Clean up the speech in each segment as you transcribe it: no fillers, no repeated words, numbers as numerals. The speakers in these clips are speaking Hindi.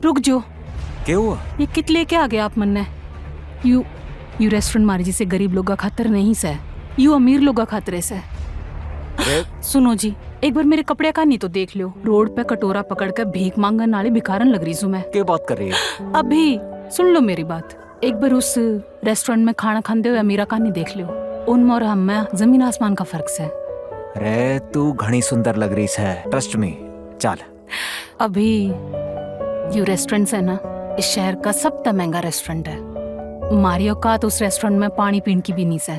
रुक जो। क्या हुआ? ये कित लेके आ गया आप मन ने? यू रेस्टोरेंट मारे जिसे गरीब लोग का खातर नहीं से, यू अमीर लोग का खातरे से। सुनो जी, एक बार मेरे कपड़े का नहीं तो देख लो। रोड पे कटोरा पकड़ कर भीख मांगने वाली भिखारन लग रही हूँ मैं। क्या बात कर रही है? अभी सुन लो मेरी बात। एक बार उस रेस्टोरेंट में खाना खाते हुए अमीरा का नहीं देख लो। उनमें और हम में जमीन आसमान का फर्क है। रे तू घनी सुंदर लग रही है, ट्रस्ट मी। चल अभी यू रेस्टोरेंट है ना, इस शहर का सबसे महंगा रेस्टोरेंट है। मारी औकात उस रेस्टोरेंट में पानी पीने की भी नहीं है।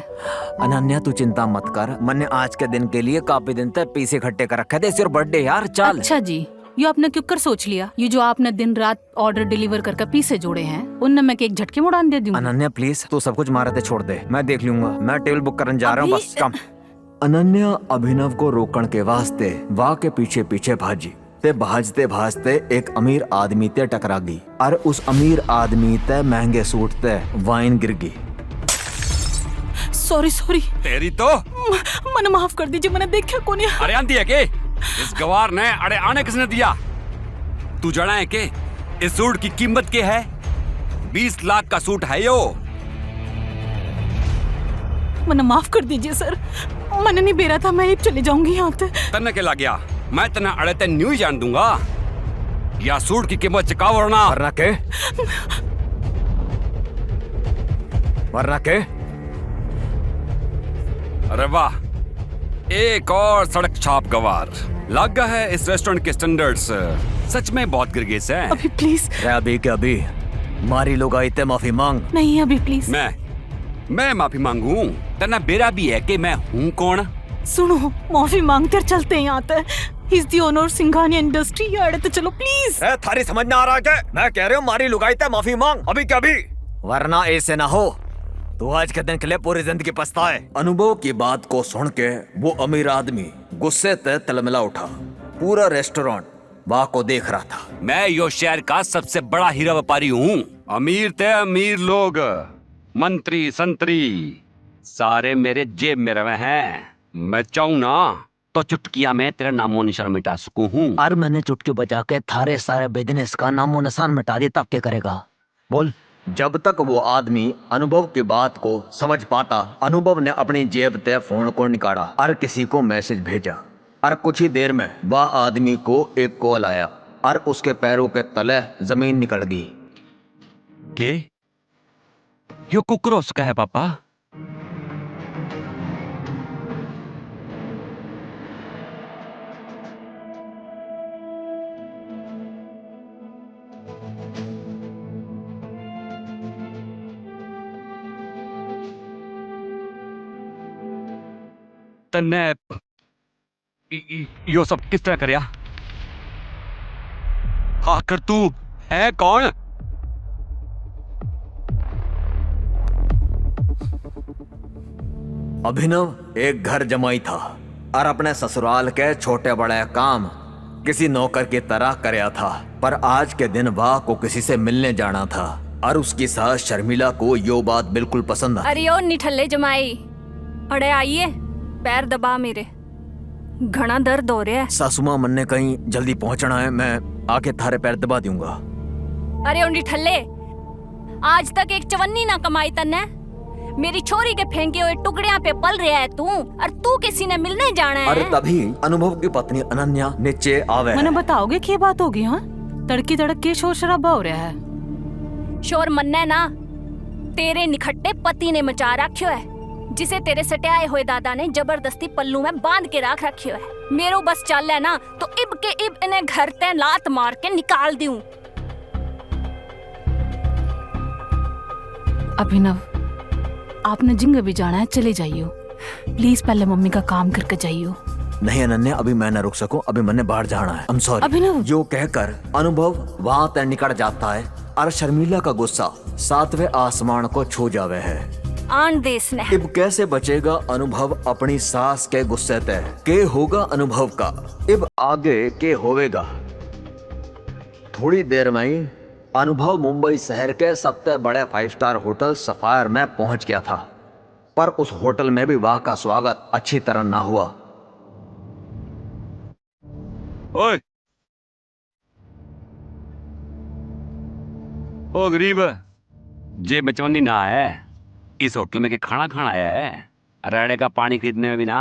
अनन्या तू चिंता मत कर, मैंने आज के दिन के लिए काफी दिन तक पैसे इकट्ठे कर रखे थे। इट्स योर बर्थडे यार, चल। अच्छा जी, ये आपने क्यों कर सोच लिया? ये जो आपने दिन रात ऑर्डर डिलीवर करके पीसे जोड़े हैं, उनने मैं एक झटके में उड़ान दे दूंगी। अनन्या प्लीज, तू सब कुछ मारते छोड़ दे, मैं देख लूंगा। मैं टेबल बुक करने जा रहा हूँ, बस कम। अनन्या अभिनव को रोकण के वास्ते वाह के पीछे पीछे भाजी ते भाजते भाजते एक अमीर आदमी ते टकरा गई और उस अमीर आदमी ते महंगे सूट ते वाइन गिर गई। सॉरी तेरी तो मन माफ कर दीजिए, मैंने देखा कौन है। अरे आंधी है के इस गवार ने अरे आने किसने दिया? तू जाना है के इस सूट की कीमत क्या है? 20 लाख का सूट है यो। मन माफ कर दीजिए सर, मन नहीं बेरा था, मैं चली जाऊंगी यहाँ से। तन्ने के लग गया, मैं तना अड़े ते न्यू ही जान दूंगा। या सूट की कीमत चुका वरना के अरे वाह, एक और सड़क छाप गवार लग गया है। इस रेस्टोरेंट के स्टैंडर्ड्स सच में बहुत गिर गए हैं। अभी प्लीज। अभी के अभी मारी लोग आई ते माफी मांग। नहीं अभी प्लीज। मैं माफी मांगू? तना बेरा भी है कि मैं हूँ कौन? सुनो, माफी मांगते चलते हैं यहाँ तक। He's the owner of Singhania industry yard, तो चलो प्लीज। थारी समझ ना आ रहा क्या? मैं कह रही हूँ मारी लुगाई ते माफी मांग, अभी क्या अभी, वरना ऐसे ना हो तो आज के दिन के लिए पूरी जिंदगी पछताए। अनुभव की बात को सुन के वो अमीर आदमी गुस्से ते तलमिला उठा। पूरा रेस्टोरेंट वाह को देख रहा था। मैं यो शहर का सबसे बड़ा हीरा व्यापारी हूँ। अमीर ते अमीर लोग, मंत्री संतरी सारे मेरे जेब में रहे हैं। मैं चाहूँ ना तो चुटकिया में तेरा नामो निशान मिटा सकूं हूँ। और मैंने चुटकी बजा के थारे सारे बिजनेस का नामो निशान मिटा दिया, तब क्या करेगा बोल? जब तक वो आदमी अनुभव की बात को समझ पाता, अनुभव ने अपनी जेब से फोन को निकाला और किसी को मैसेज भेजा। और कुछ ही देर में वह आदमी को एक कॉल आया और उसके पैरों के तले जमीन निकल गई। के यो कुकरोस का है पापा? तन्ने यो सब किस तरह करया? आखिर तू है कौन? अभिनव एक घर जमाई था और अपने ससुराल के छोटे बड़े काम किसी नौकर की तरह करया था। पर आज के दिन वाह को किसी से मिलने जाना था और उसकी सास शर्मिला को यो बात बिल्कुल पसंद आई। अरे ओ निठल्ले जमाई, अड़े आइए, पैर दबा मेरे, घना दर्द हो रहा है। सासुमा मन ने कहीं जल्दी पहुंचना है, मैं आके थारे पैर दबा दूंगा। अरे ओ निठल्ले, आज तक एक चवन्नी ना कमाई तन्ने। मेरी छोरी के फेंके हुए टुकड़ियां पे पल रहा है तू, और तू किसी ने मिलने जाना है। अरे तभी अनुभव की पत्नी अनन्या नीचे आवे। मैंने बताओगे क्या बात होगी? हाँ, तड़की तड़क के शोर शराबा हो रहा है। शोर मन्ने ना तेरे निखट्टे पति ने मचा रखियो है, जिसे तेरे सटाए हुए दादा ने जबरदस्ती पल्लू में बांध के रख रखियो है। मेरो बस चल है ना तो इब के इब इन्हें घर ते लात मार के निकाल दूं। अभिनव, आपने जिंग भी जाना है, चले जाइयो प्लीज। पहले मम्मी का काम करके जाइयो। नहीं अनन्या, अभी मैं न रुक सकूं, अभी मैंने बाहर जाना है। I'm sorry। अभिनव, जो कहकर अनुभव वहाँ तक निकल जाता है और शर्मिला का गुस्सा 7वें आसमान को छू जावे है। आन देश ने इब कैसे बचेगा अनुभव अपनी सास के गुस्से ते? के होगा अनुभव का इब आगे के होवेगा? थोड़ी देर में ही अनुभव मुंबई शहर के सबसे बड़े 5 स्टार होटल सफायर में पहुंच गया था। पर उस होटल में भी वाह का स्वागत अच्छी तरह ना हुआ। ओए, ओ गरीब, जे बचवंदी ना है, इस होटल में के खाना खाना आया है, रहने का पानी खरीदने में भी ना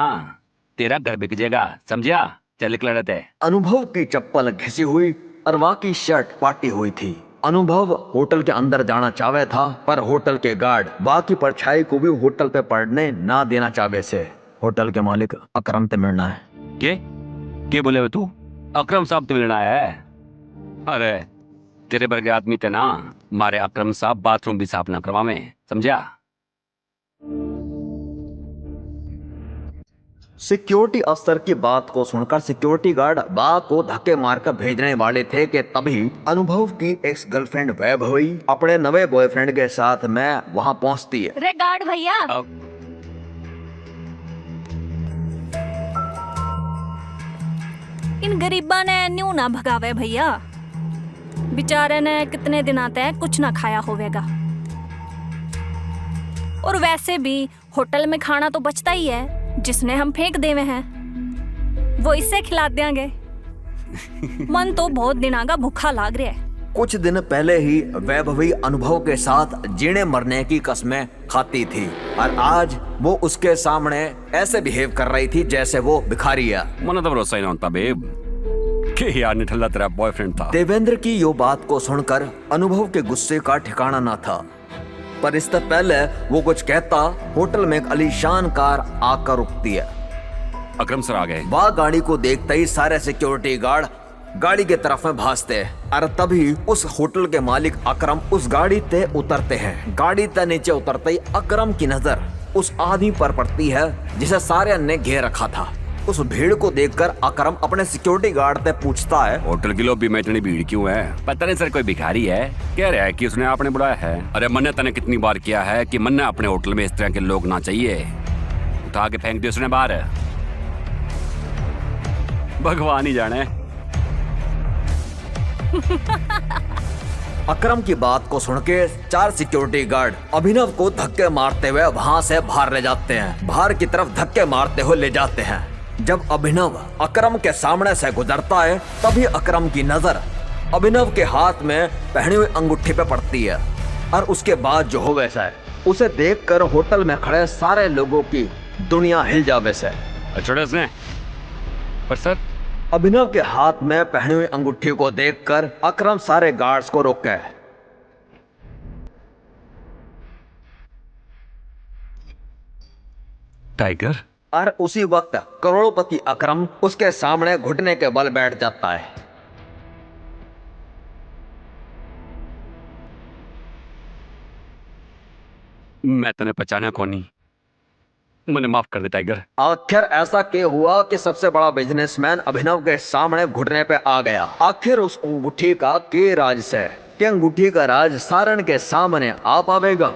तेरा घर बिक जाएगा, समझा? चल निकल रहते। अनुभव की चप्पल घिसी हुई और वहाँ की शर्ट पाटी हुई थी। अनुभव होटल के अंदर जाना चाहे था, पर होटल के गार्ड वहाँ की परछाई को भी होटल पे पड़ने ना देना चाहे से। होटल के मालिक अकरम से मिलना है। के बोले हुए तू? अकरम साहब तो मिलना है? अरे तेरे वर्गे आदमी थे ना, मारे अकरम साहब बाथरूम भी साफ ना करवावे, समझा? सिक्योरिटी अफसर की बात को सुनकर सिक्योरिटी गार्ड बा को धक्के मारकर भेजने वाले थे कि तभी अनुभव की एक्स गर्लफ्रेंड वैभवी अपने नवे बॉयफ्रेंड के साथ में वहां पहुंचती है। रे गार्ड भैया, इन गरीबा ने न्यू ना भगावे भैया, बेचारे ने कितने दिन आते हैं कुछ ना खाया होवेगा। और वैसे भी होटल में खाना तो बचता ही है, जिसने हम फेंक देवे हैं वो इससे खिला देंगे। मन तो बहुत दिन आगा भूखा लाग रहा है। कुछ दिन पहले ही वैभवी अनुभव के साथ जीने मरने की कस्में खाती थी और आज वो उसके सामने ऐसे बिहेव कर रही थी जैसे वो भिखारी है। मना तो भरोसा ही ना होता बेब कि यार निठल्ला तेरा बॉयफ्रेंड था। देवेंद्र की यो बात को सुनकर अनुभव के गुस्से का ठिकाना ना था, पर इससे पहले वो कुछ कहता होटल में एक आलीशान कार आकर रुकती है। अकरम सर आ गए। वह गाड़ी को देखते ही सारे सिक्योरिटी गार्ड गाड़ी के तरफ में भागते हैं और तभी उस होटल के मालिक अकरम उस गाड़ी ते उतरते हैं। गाड़ी ते नीचे उतरते ही अकरम की नजर उस आदमी पर पड़ती है जिसे सारे ने घेर रखा था। उस भीड़ को देखकर अकरम अपने सिक्योरिटी गार्ड से पूछता है, होटल की लॉबी में इतनी भीड़ क्यों है? पता नहीं सर, कोई भिखारी है? कह रहा है कि उसने आपने बुलाया है। अरे मन्ने तने कितनी बार किया है कि मन्ने अपने होटल में इस तरह के लोग ना चाहिए, उठा के फेंक दिया उसने बाहर। भगवान ही जाने। अकरम की बात को सुन के 4 सिक्योरिटी गार्ड अभिनव को धक्के मारते हुए वहां से बाहर ले जाते हैं। बाहर की तरफ धक्के मारते हुए ले जाते हैं। जब अभिनव अकरम के सामने से गुजरता है तभी अकरम की नजर अभिनव के हाथ में पहनी हुई अंगूठी पे पड़ती है और उसके बाद जो हो वैसा है उसे देखकर होटल में खड़े सारे लोगों की दुनिया हिल जा वैसे। छोड़ा उसने, पर सर अभिनव के हाथ में पहनी हुई अंगूठी को देखकर अकरम सारे गार्ड्स को रोके। टाइगर। और उसी वक्त करोड़पति अकरम उसके सामने घुटने के बल बैठ जाता है। मैं तने पहचाना कौन नहीं, मुझे माफ कर दे टाइगर। आखिर ऐसा क्या हुआ कि सबसे बड़ा बिजनेसमैन अभिनव के सामने घुटने पे आ गया? आखिर उस अंगूठी का के राज से कि अंगूठी का राज सारण के सामने आ पावेगा?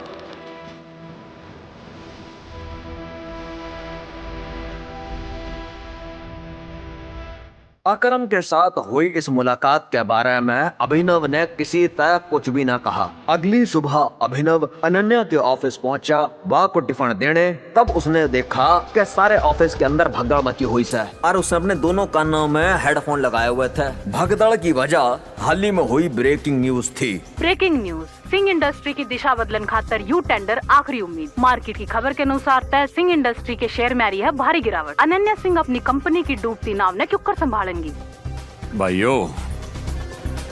अकरम के साथ हुई इस मुलाकात के बारे में अभिनव ने किसी तरह कुछ भी ना कहा। अगली सुबह अभिनव अनन्या के ऑफिस पहुंचा बा को टिफिन देने। तब उसने देखा कि सारे ऑफिस के अंदर भगदड़ मची हुई है और उसने अपने दोनों कानों में हेडफोन लगाए हुए थे। भगदड़ की वजह हाल ही में हुई ब्रेकिंग न्यूज थी। ब्रेकिंग न्यूज, सिंह इंडस्ट्री की दिशा बदलन खातर यू टेंडर आखिरी उम्मीद। मार्केट की खबर के अनुसार तय सिंह इंडस्ट्री के शेयर में आ रही है भारी गिरावट। अनन्या सिंह अपनी कंपनी की डूबती नाव ने क्यों कर संभालेंगी? भाइयों,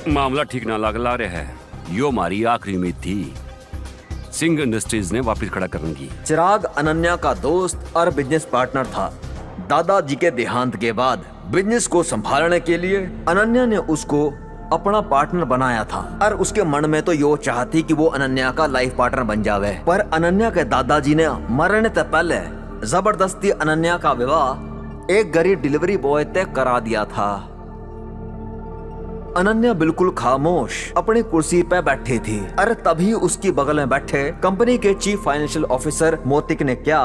मामला ठीक ना लग रहा है। यो हमारी आखिरी उम्मीद थी सिंह इंडस्ट्रीज ने वापस खड़ा करने की। चिराग अनन्या का दोस्त और बिजनेस पार्टनर था। दादाजी के देहांत के बाद बिजनेस को संभालने के लिए अनन्या ने उसको अपना पार्टनर बनाया था और उसके मन में तो यो चाहती कि वो अनन्या का लाइफ पार्टनर बन जावे। पर अनन्या के दादाजी ने मरने से पहले जबरदस्ती अनन्या का विवाह एक गरीब डिलीवरी बॉय तय करा दिया था। अनन्या बिल्कुल खामोश अपनी कुर्सी पे बैठी थी और तभी उसकी बगल में बैठे कंपनी के चीफ फाइनेंशियल ऑफिसर मोतिक ने क्या,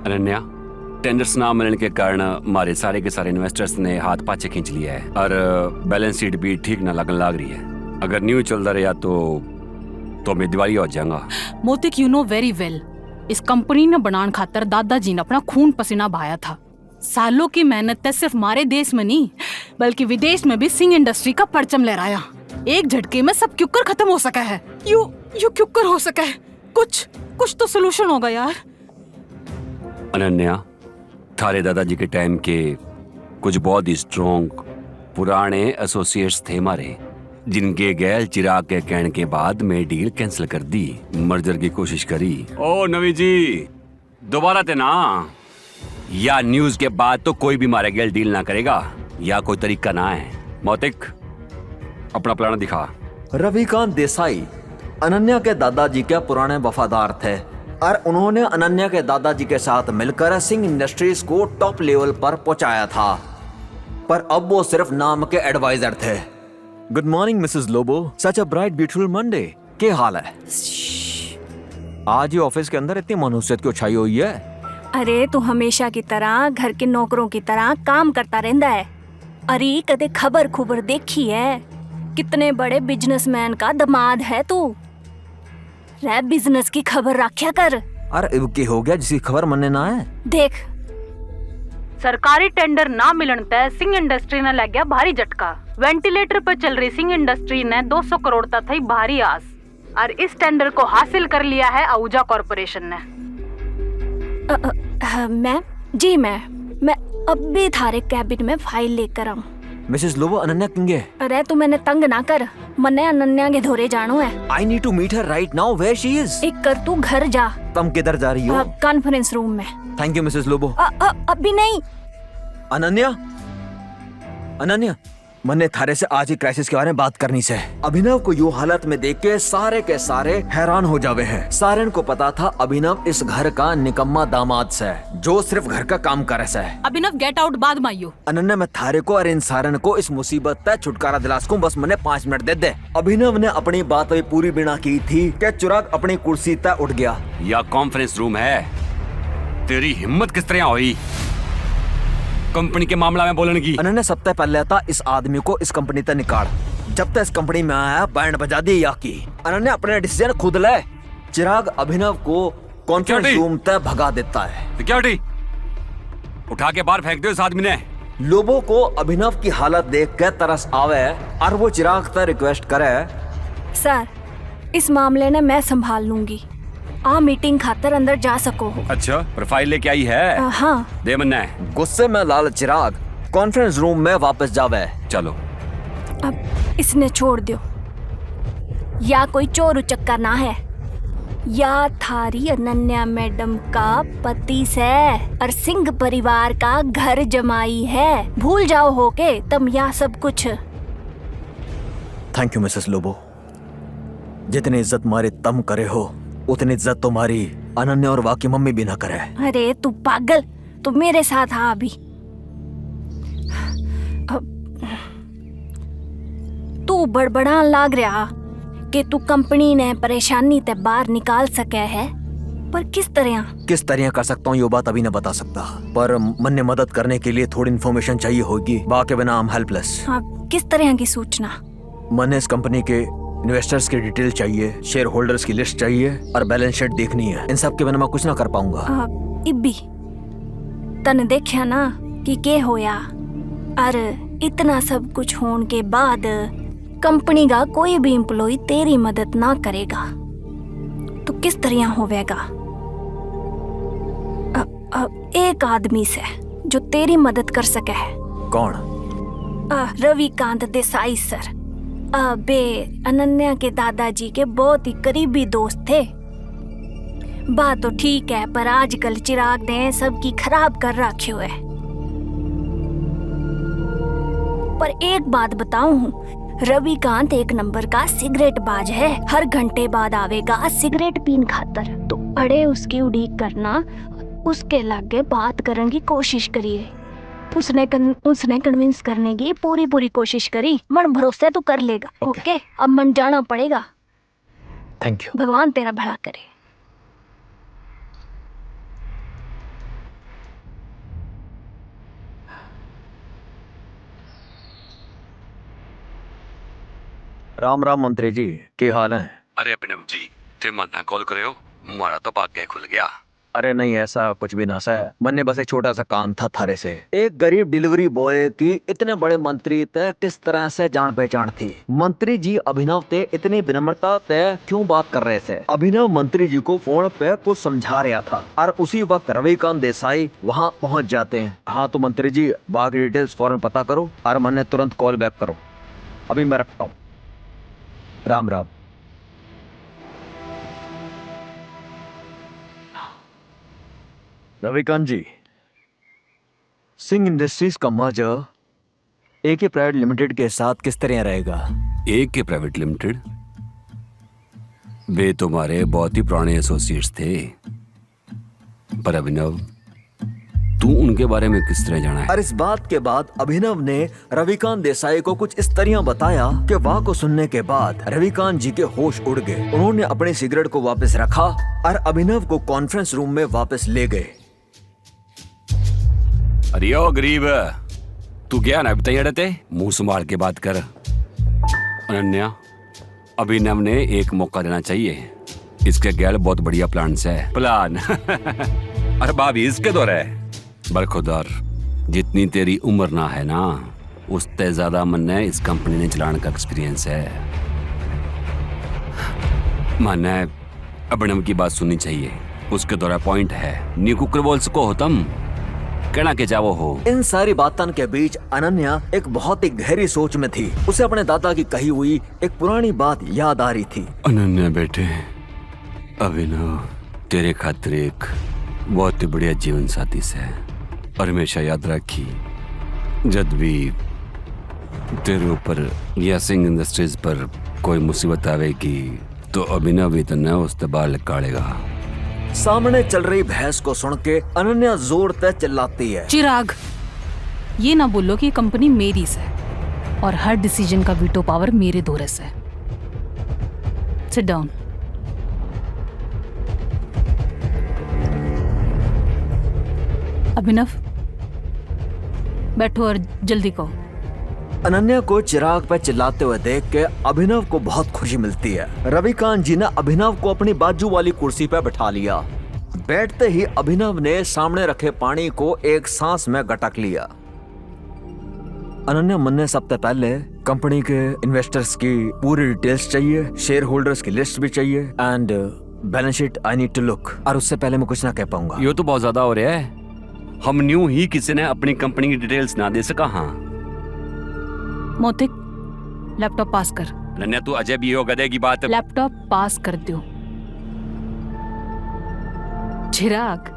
अनन्या, टेंडर्स ना मिलने के कारण हमारे सारे के सारे इन्वेस्टर्स ने हाथ पाछे खींच लिया है और बैलेंस शीट भी ठीक ना लगन लग रही है। अगर न्यू चलता रहा तो मैं दिवाली हो जाऊंगा। मोतिक, यू नो वेरी वेल, इस कंपनी ने बनाने खातर दादाजी ने अपना खून पसीना बहाया था। सालों की मेहनत सिर्फ हमारे देश में नहीं बल्कि विदेश में भी सिंह इंडस्ट्री का परचम लहराया। एक झटके में सब क्यों खत्म हो सका है। यू क्यों हो सका है। कुछ तो सोल्यूशन होगा यार। अनन्या, थारे दादाजी के टाइम के कुछ बहुत ही स्ट्रॉन्ग पुराने एसोसिएट्स थे हमारे, जिनके गैल चिराग के कहने के बाद मैं डील कैंसिल कर दी, मर्जर की कोशिश करी। ओ नवी जी, दोबारा ते ना, या न्यूज के बाद तो कोई भी मारे गैल डील ना करेगा, या कोई तरीका ना है। मौतिक, अपना प्लान दिखा। रविकांत देसाई अनन्या के दादाजी के पुराने वफादार थे और उन्होंने अनन्या के दादाजी के साथ मिलकर सिंह इंडस्ट्रीज को टॉप लेवल पर पहुंचाया था, पर अब वो सिर्फ नाम के एडवाइजर थे। Good morning Mrs Lobo, such a bright beautiful Monday. क्या हाल है? आज ही ऑफिस के अंदर इतनी मनुष्यत क्यों छाई हुई है? अरे तू हमेशा की तरह घर के नौकरों की तरह काम करता रहता है। अरे कदे खबर देखी है? कितने बड़े बिजनेसमैन का दामाद है तू। रे बिजनेस की खबर रखा कर। अरे क्या हो गया जिसकी खबर मनने ना है? देख, सरकारी टेंडर ना मिलन तय सिंह इंडस्ट्री ने लग गया भारी झटका। वेंटिलेटर पर चल रही सिंह इंडस्ट्री ने 200 करोड़ तक थी भारी आस, और इस टेंडर को हासिल कर लिया है आहूजा कॉरपोरेशन ने। मैं अभी थारे कैबिन में फाइल लेकर आऊं। मिसेस लोबो, अनन्या किंगे? अरे तू मैंने तंग ना कर, मन्ने अनन्या के धोरे जानो है। I need to meet her right now. Where she is? एक कर, तू घर जा। तुम किधर जा रही हो? कॉन्फ्रेंस रूम में। Thank you Mrs Lobo. अभी नहीं। अनन्या, मैंने थारे से आज ही क्राइसिस के बारे में बात करनी से। अभिनव को यूं हालत में देख के सारे हैरान हो जावे हैं। सारे को पता था अभिनव इस घर का निकम्मा दामाद से, जो सिर्फ घर का काम करे से। अभिनव गेट आउट बाद माइयो। अनन्या, मैं थारे को और इन सारन को इस मुसीबत से छुटकारा दिला सकूं, बस मैंने 5 मिनट दे दे। अभिनव ने अपनी बात भी पूरी बिना की थी कि चिराग अपनी कुर्सी तय उठ गया। या कॉन्फ्रेंस रूम है? तेरी हिम्मत किस तरह हुई कंपनी के मामला में बोलने की? अनन्या, सबसे पहले था इस आदमी को इस कंपनी तक निकाल। जब तक इस कंपनी में आया बैंड बजा दी या की। अनन्या अपने डिसीजन खुद ले। चिराग अभिनव को कॉन्फ्रेंस रूम तक भगा देता है। सिक्योरिटी, उठा के बाहर फेंक दो इस आदमी ने। लोगों को अभिनव की हालत देख के तरस आवे और वो चिराग तक रिक्वेस्ट करे। सर, इस मामले ने मैं संभाल लूंगी। आ मीटिंग खातर अंदर जा सको हो। अच्छा, प्रोफाइल लेके आई है? हाँ। दे मन्ना। गुस्से में लाल चिराग कॉन्फ्रेंस रूम में वापस जावे। चलो, अब इसने छोड़ दो, या कोई चोर उचक्का ना है, या थारी अनन्या मैडम का पति से और सिंह परिवार का घर जमाई है। भूल जाओ हो के तुम यह सब कुछ। Thank you Mrs Lobo. जितनी इज्जत मारे तम करे हो, उतनी इज्जत तुम्हारी अनन्या और वाकी मम्मी भी ना करे। अरे तू पागल, तू मेरे साथ आ अभी। तू बड़बड़ान लाग रहा कि तू कंपनी ने परेशानी ते बाहर निकाल सके है, पर किस तरह कर सकता हूँ ये बात अभी न बता सकता, पर मन ने मदद करने के लिए थोड़ी इन्फॉर्मेशन चाहिए होगी। बाकी बिना हम हेल्पलेस। किस तरह की सूचना? मन इस कंपनी के इन्वेस्टर्स की डिटेल चाहिए, शेयर होल्डर्स की लिस्ट चाहिए और बैलेंस शीट देखनी है। इन सब के बिना मैं कुछ ना कर पाऊंगा। इब्बी तन देखा ना कि के होया, और इतना सब कुछ होने के बाद कंपनी का कोई भी एम्प्लॉय तेरी मदद ना करेगा तो किस तरह होवेगा? एक आदमी से जो तेरी मदद कर सके है। कौन? रविकांत देसाई सर। बे अनन्या के दादाजी के बहुत ही करीबी दोस्त थे। बात तो ठीक है, पर आजकल चिराग ने सबकी खराब कर रखी है। पर एक बात बताऊं, रविकांत एक नंबर का सिगरेट बाज है। हर घंटे बाद आवेगा सिगरेट पीन खातर, तो अड़े उसकी उड़ीक करना, उसके लागे बात करने की कोशिश करिए। उसने कन्विंस करने की पूरी कोशिश करी। मन भरोसे तो कर लेगा। ओके, अब मन जाना पड़ेगा। Thank you. भगवान तेरा भला करे। राम राम मंत्री जी, क्या हाल है? अरे अभिनव जी, ते मन्ना कॉल करे हो, हमारा तो भाग्य खुल गया। अरे नहीं, ऐसा कुछ भी ना सर, मैंने बस एक छोटा सा काम था थारे से। एक गरीब डिलीवरी बॉय की इतने बड़े मंत्री तय किस तरह से जान पहचान थी। मंत्री जी अभिनव ते इतनी विनम्रता तय क्यों बात कर रहे थे। अभिनव मंत्री जी को फोन पे कुछ समझा रहा था और उसी वक्त रविकांत देसाई वहाँ पहुँच जाते हैं। हाँ तो मंत्री जी बाकी डिटेल्स फौरन पता करो और मैंने तुरंत कॉल बैक करो। अभी मैं रखता हूँ। राम राम। रविकांत जी, सिंह इंडस्ट्रीज का मर्जर एके प्राइवेट लिमिटेड के साथ किस तरह रहेगा? एक के प्राइवेट लिमिटेड? वे तुम्हारे बहुत ही पुराने एसोसिएट्स थे, पर अभिनव तू उनके बारे में किस तरह जाना है? और इस बात के बाद अभिनव ने रविकांत देसाई को कुछ इस तरह बताया कि वाह को सुनने के बाद रविकांत जी के होश उड़ गए। उन्होंने अपनी सिगरेट को वापस रखा और अभिनव को कॉन्फ्रेंस रूम में वापस ले गए। अरे ओ गरीब, तू क्या ना बताइए रहते, मुंह संभाल के बात कर। अनन्या, अभिनव ने एक मौका देना चाहिए। इसके गैल बहुत बढ़िया प्लान्स है। प्लान अरे भाभी इसके दौर है। बरखुदार, जितनी तेरी उम्र ना है ना, उससे ज्यादा मन है इस कंपनी ने चलाने का एक्सपीरियंस है। मन है अभिनव की बात सुननी चाहिए। उसके दौरा पॉइंट है। नी कुकर बोल सको हो तुम, कहना के जाओ हो। इन सारी बातों के बीच अनन्या एक बहुत ही गहरी सोच में थी। उसे अपने दादा की कही हुई एक पुरानी बात याद आ रही थी। अनन्या बेटे, अभिनव तेरे खातिर एक बहुत ही बढ़िया जीवन साथी से, और हमेशा याद रखी जब भी तेरे ऊपर या सिंह इंडस्ट्रीज पर कोई मुसीबत आवेगी तो अभिनव भी तन्ने उससे बाल निकालेगा। सामने चल रही बहस को सुन के अनन्या जोर से चिल्लाती है। चिराग, ये ना बोलो कि ये कंपनी मेरी से और हर डिसीजन का वीटो पावर मेरे दौरे से। Sit down. अभिनव, बैठो और जल्दी कहो। अनन्या को चिराग पर चिल्लाते हुए देख के अभिनव को बहुत खुशी मिलती है। रविकांत जी ने अभिनव को अपनी बाजू वाली कुर्सी पर बैठा लिया। बैठते ही अभिनव ने सामने रखे पानी को एक सांस में गटक लिया। अनन्या मन ने सबसे पहले कंपनी के इन्वेस्टर्स की पूरी डिटेल्स चाहिए, शेयर होल्डर्स की लिस्ट भी चाहिए and balance sheet I need to look. और उससे पहले मैं कुछ ना कह पाऊंगा। ये तो बहुत ज्यादा हो रहा है। हम न्यू ही किसी ने अपनी कंपनी की डिटेल्स ना दे सका। हाँ मोतिक, लैपटॉप पास कर। अनन्या तू अजय भी हो, गधे की बात। लैपटॉप पास कर दो। Chirag,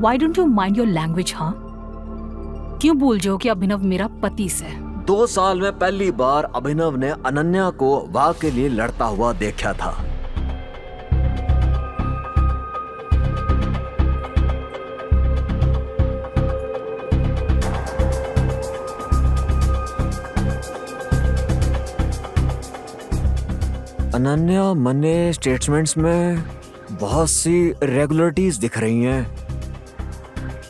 why don't you mind your language? हाँ, क्यों भूल जाओ कि अभिनव मेरा पति से? 2 साल में पहली बार अभिनव ने अनन्या को वाह के लिए लड़ता हुआ देखा था। अनन्या मने स्टेटमेंट्स में बहुत सी रेगुलरिटीज दिख रही हैं।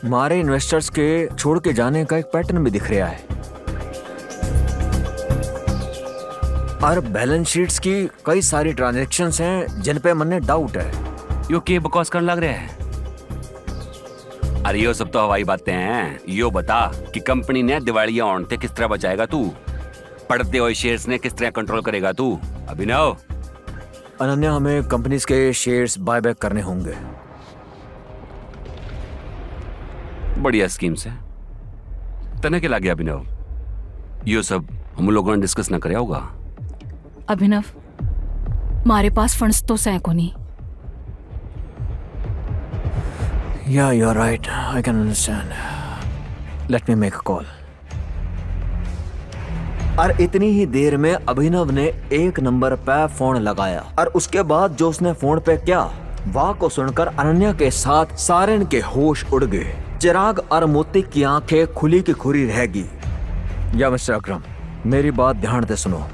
हमारे इन्वेस्टर्स के छोड़ के जाने का एक पैटर्न भी दिख रहा है और बैलेंस शीट्स की कई सारी ट्रांजैक्शंस हैं जिन पे मने डाउट है। यो के बकवास करने लग रहे हैं। अरे यो सब तो हवाई बातें हैं। यो बता कि कंपनी ने दिवालिया ऑन थे किस तरह बचाएगा तू? पड़ते हुए शेयर्स ने किस तरह कंट्रोल करेगा तू? अभिनव, अनन्या, हमें कंपनीज के शेयर्स बायबैक करने होंगे। बढ़िया स्कीम से तने के लागे अभिनव। यो सब हम लोगों ने डिस्कस ना करे होगा। अभिनव, हमारे पास फंड्स तो सैकड़ों नहीं। Yeah, you're right. I can understand. Let me make a call. और इतनी ही देर में अभिनव ने एक नंबर पे फोन लगाया और उसके बाद जो उसने फोन पे किया वाह को सुनकर अनन्या के साथ सारेन के होश उड़ गए। चिराग और मोती की आंखें खुली की खुली रहेगी। या मिस्टर अकरम, मेरी बात ध्यान से सुनो।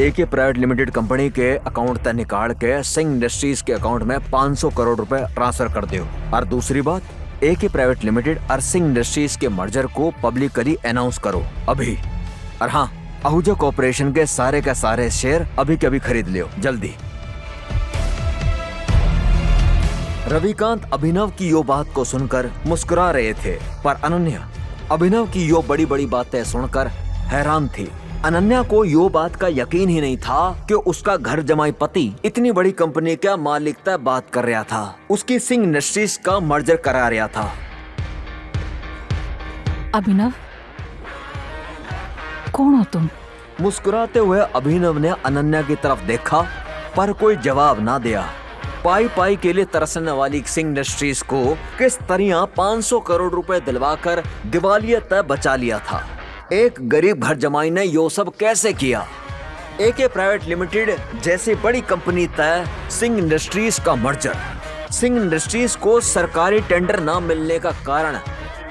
एके प्राइवेट लिमिटेड कंपनी के अकाउंट से निकाल के सिंह इंडस्ट्रीज के अकाउंट में 500 करोड़ रुपए ट्रांसफर कर दो। और दूसरी बात, एके प्राइवेट लिमिटेड और सिंह इंडस्ट्रीज के मर्जर को पब्लिकली अनाउंस करो अभी। और हाँ, आहूजा कॉर्पोरेशन के सारे शेयर अभी के अभी खरीद लियो जल्दी। रविकांत अभिनव की यो बात को सुनकर मुस्कुरा रहे थे, पर अनन्या अभिनव की यो बड़ी बड़ी बातें सुनकर हैरान थी। अनन्या को यो बात का यकीन ही नहीं था कि उसका घर जमाई पति इतनी बड़ी कंपनी का मालिक तय बात कर रहा था, उसकी सिंह इंडस्ट्रीज का मर्जर करा रहा था। अभिनव, कौन हो तुम? मुस्कुराते हुए अभिनव ने अनन्या की तरफ देखा, पर कोई जवाब ना दिया। पाई पाई के लिए तरसने वाली सिंह इंडस्ट्रीज को किस तरह 500 करोड़ रुपए दिलवाकर दिवालियत तय बचा लिया था। एक गरीब घर जमाई ने यो सब कैसे किया? एके प्राइवेट लिमिटेड जैसी बड़ी कंपनी तय सिंह इंडस्ट्रीज का मर्जर। सिंह इंडस्ट्रीज को सरकारी टेंडर ना मिलने का कारण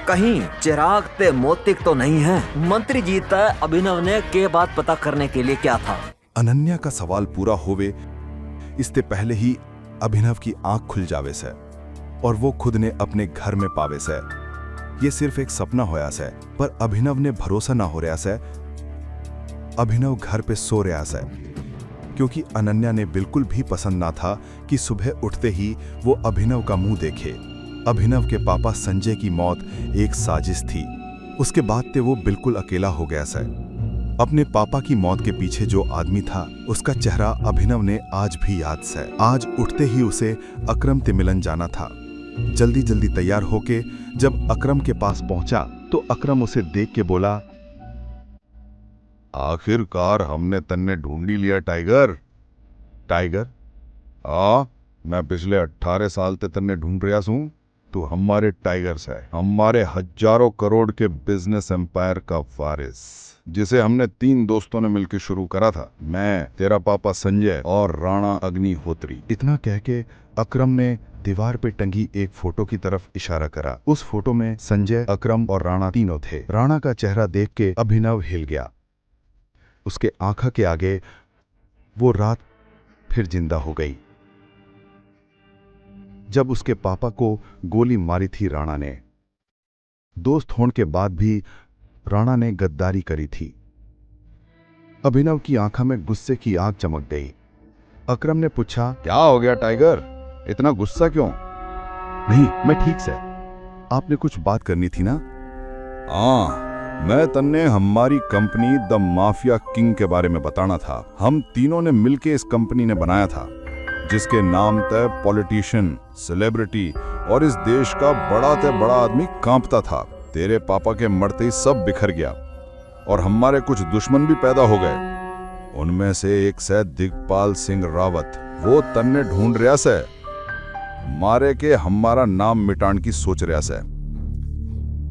कहीं चिराग ते मोतिक तो नहीं है। मंत्री जी तय अभिनव ने के बात पता करने के लिए क्या था? अनन्या का सवाल पूरा होवे इससे पहले ही अभिनव की आंख खुल जावे से और वो खुद ने अपने घर में पावे से। ये सिर्फ एक सपना होया से, पर अभिनव ने भरोसा ना हो रहा से। अभिनव घर पे सो रहा से, क्योंकि अनन्या ने बिल्कुल भी पसंद ना था कि सुबह उठते ही वो अभिनव का मुंह देखे। अभिनव के पापा संजय की मौत एक साजिश थी। उसके बाद ते वो बिल्कुल अकेला हो गया से। अपने पापा की मौत के पीछे जो आदमी था, उसका चेहरा अभिनव ने आज भी याद से। आज उठते ही उसे अकरम से मिलन जाना था। जल्दी जल्दी तैयार होके जब अकरम के पास पहुंचा तो अकरम उसे देख के बोला, आखिरकार हमने तन्ने ढूंढ ही लिया टाइगर। टाइगर, मैं पिछले 18 साल से तन्ने ढूंढ रहा हूं। तू हमारे टाइगर्स है, हमारे हजारों करोड़ के बिजनेस एम्पायर का वारिस, जिसे हमने 3 दोस्तों ने मिलकर शुरू करा था। मैं, तेरा पापा संजय और राणा अग्निहोत्री। इतना कह के अकरम ने दीवार पे टंगी एक फोटो की तरफ इशारा करा। उस फोटो में संजय, अकरम और राणा तीनों थे। राणा का चेहरा देख के अभिनव हिल गया। उसके आंखों के आगे वो रात फिर जिंदा हो गई जब उसके पापा को गोली मारी थी राणा ने। दोस्त होने के बाद भी राणा ने गद्दारी करी थी। अभिनव की आंखों में गुस्से की आग चमक गई। अकरम ने पूछा, क्या हो गया टाइगर, इतना गुस्सा क्यों? नहीं, मैं ठीक से। आपने कुछ बात करनी थी ना? मैं तन्ने हमारी कंपनी द माफिया किंग के बारे में बताना था। हम तीनों ने मिलके इस कंपनी ने बनाया था, जिसके नाम तय पॉलिटिशियन, सेलिब्रिटी और इस देश का बड़ा ते बड़ा आदमी कांपता था। तेरे पापा के मरते ही सब बिखर गया और हमारे कुछ दुश्मन भी पैदा हो गए। उनमें से एक से दिग्पाल सिंह रावत, वो तन्ने ढूंढ रहा से, मारे के हमारा नाम मिटान की सोच रहा से।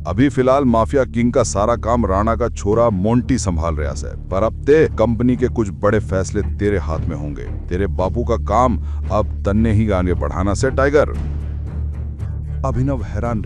अभी फिलहाल माफिया किंग का सारा काम राणा का छोरा मोंटी संभाल रहा है, पर अब ते कंपनी के कुछ बड़े फैसले तेरे हाथ में होंगे। तेरे बापू का काम अब तन्ने ही आगे बढ़ाना से टाइगर। अभिनव हैरान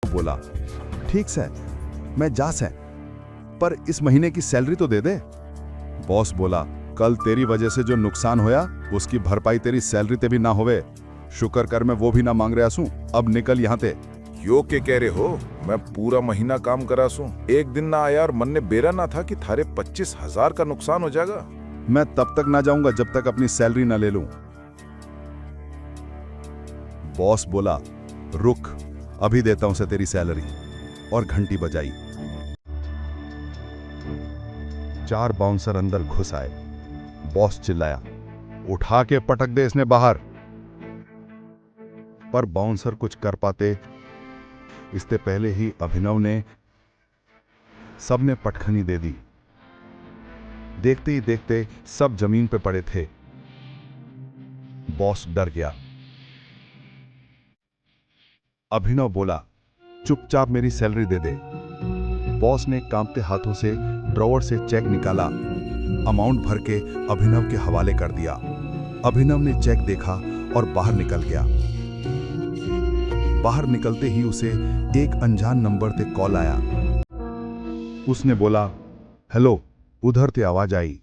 बोला, ठीक से, मैं जा से, पर इस महीने की सैलरी तो दे दे। बॉस बोला, कल तेरी वजह से जो नुकसान होया उसकी भरपाई तेरी सैलरी ते भी ना होवे। शुक्र कर मैं वो भी ना मांग रहा हूं। अब निकल यहाँ ते। यो के कह रहे हो? मैं पूरा महीना काम करा सूं, एक दिन ना आया और मन ने बेरा ना था कि थारे 25,000 का नुकसान हो जाएगा। मैं तब तक ना जाऊंगा जब तक अपनी सैलरी ना ले लूं। बॉस बोला, रुक, अभी देता हूं से तेरी सैलरी, और घंटी बजाई। 4 बाउंसर अंदर घुस आए। बॉस चिल्लाया, उठा के पटक दे इसने बाहर। पर बाउंसर कुछ कर पाते इससे पहले ही अभिनव ने सबने पटखनी दे दी। देखते ही देखते सब जमीन पे पड़े थे। बॉस डर गया। अभिनव बोला, चुपचाप मेरी सैलरी दे दे। बॉस ने कांपते हाथों से ड्रॉवर से चेक निकाला, अमाउंट भर के अभिनव के हवाले कर दिया। अभिनव ने चेक देखा और बाहर निकल गया। बाहर निकलते ही उसे एक अनजान नंबर से कॉल आया। उसने बोला, हेलो, उधर ते आवाज आई।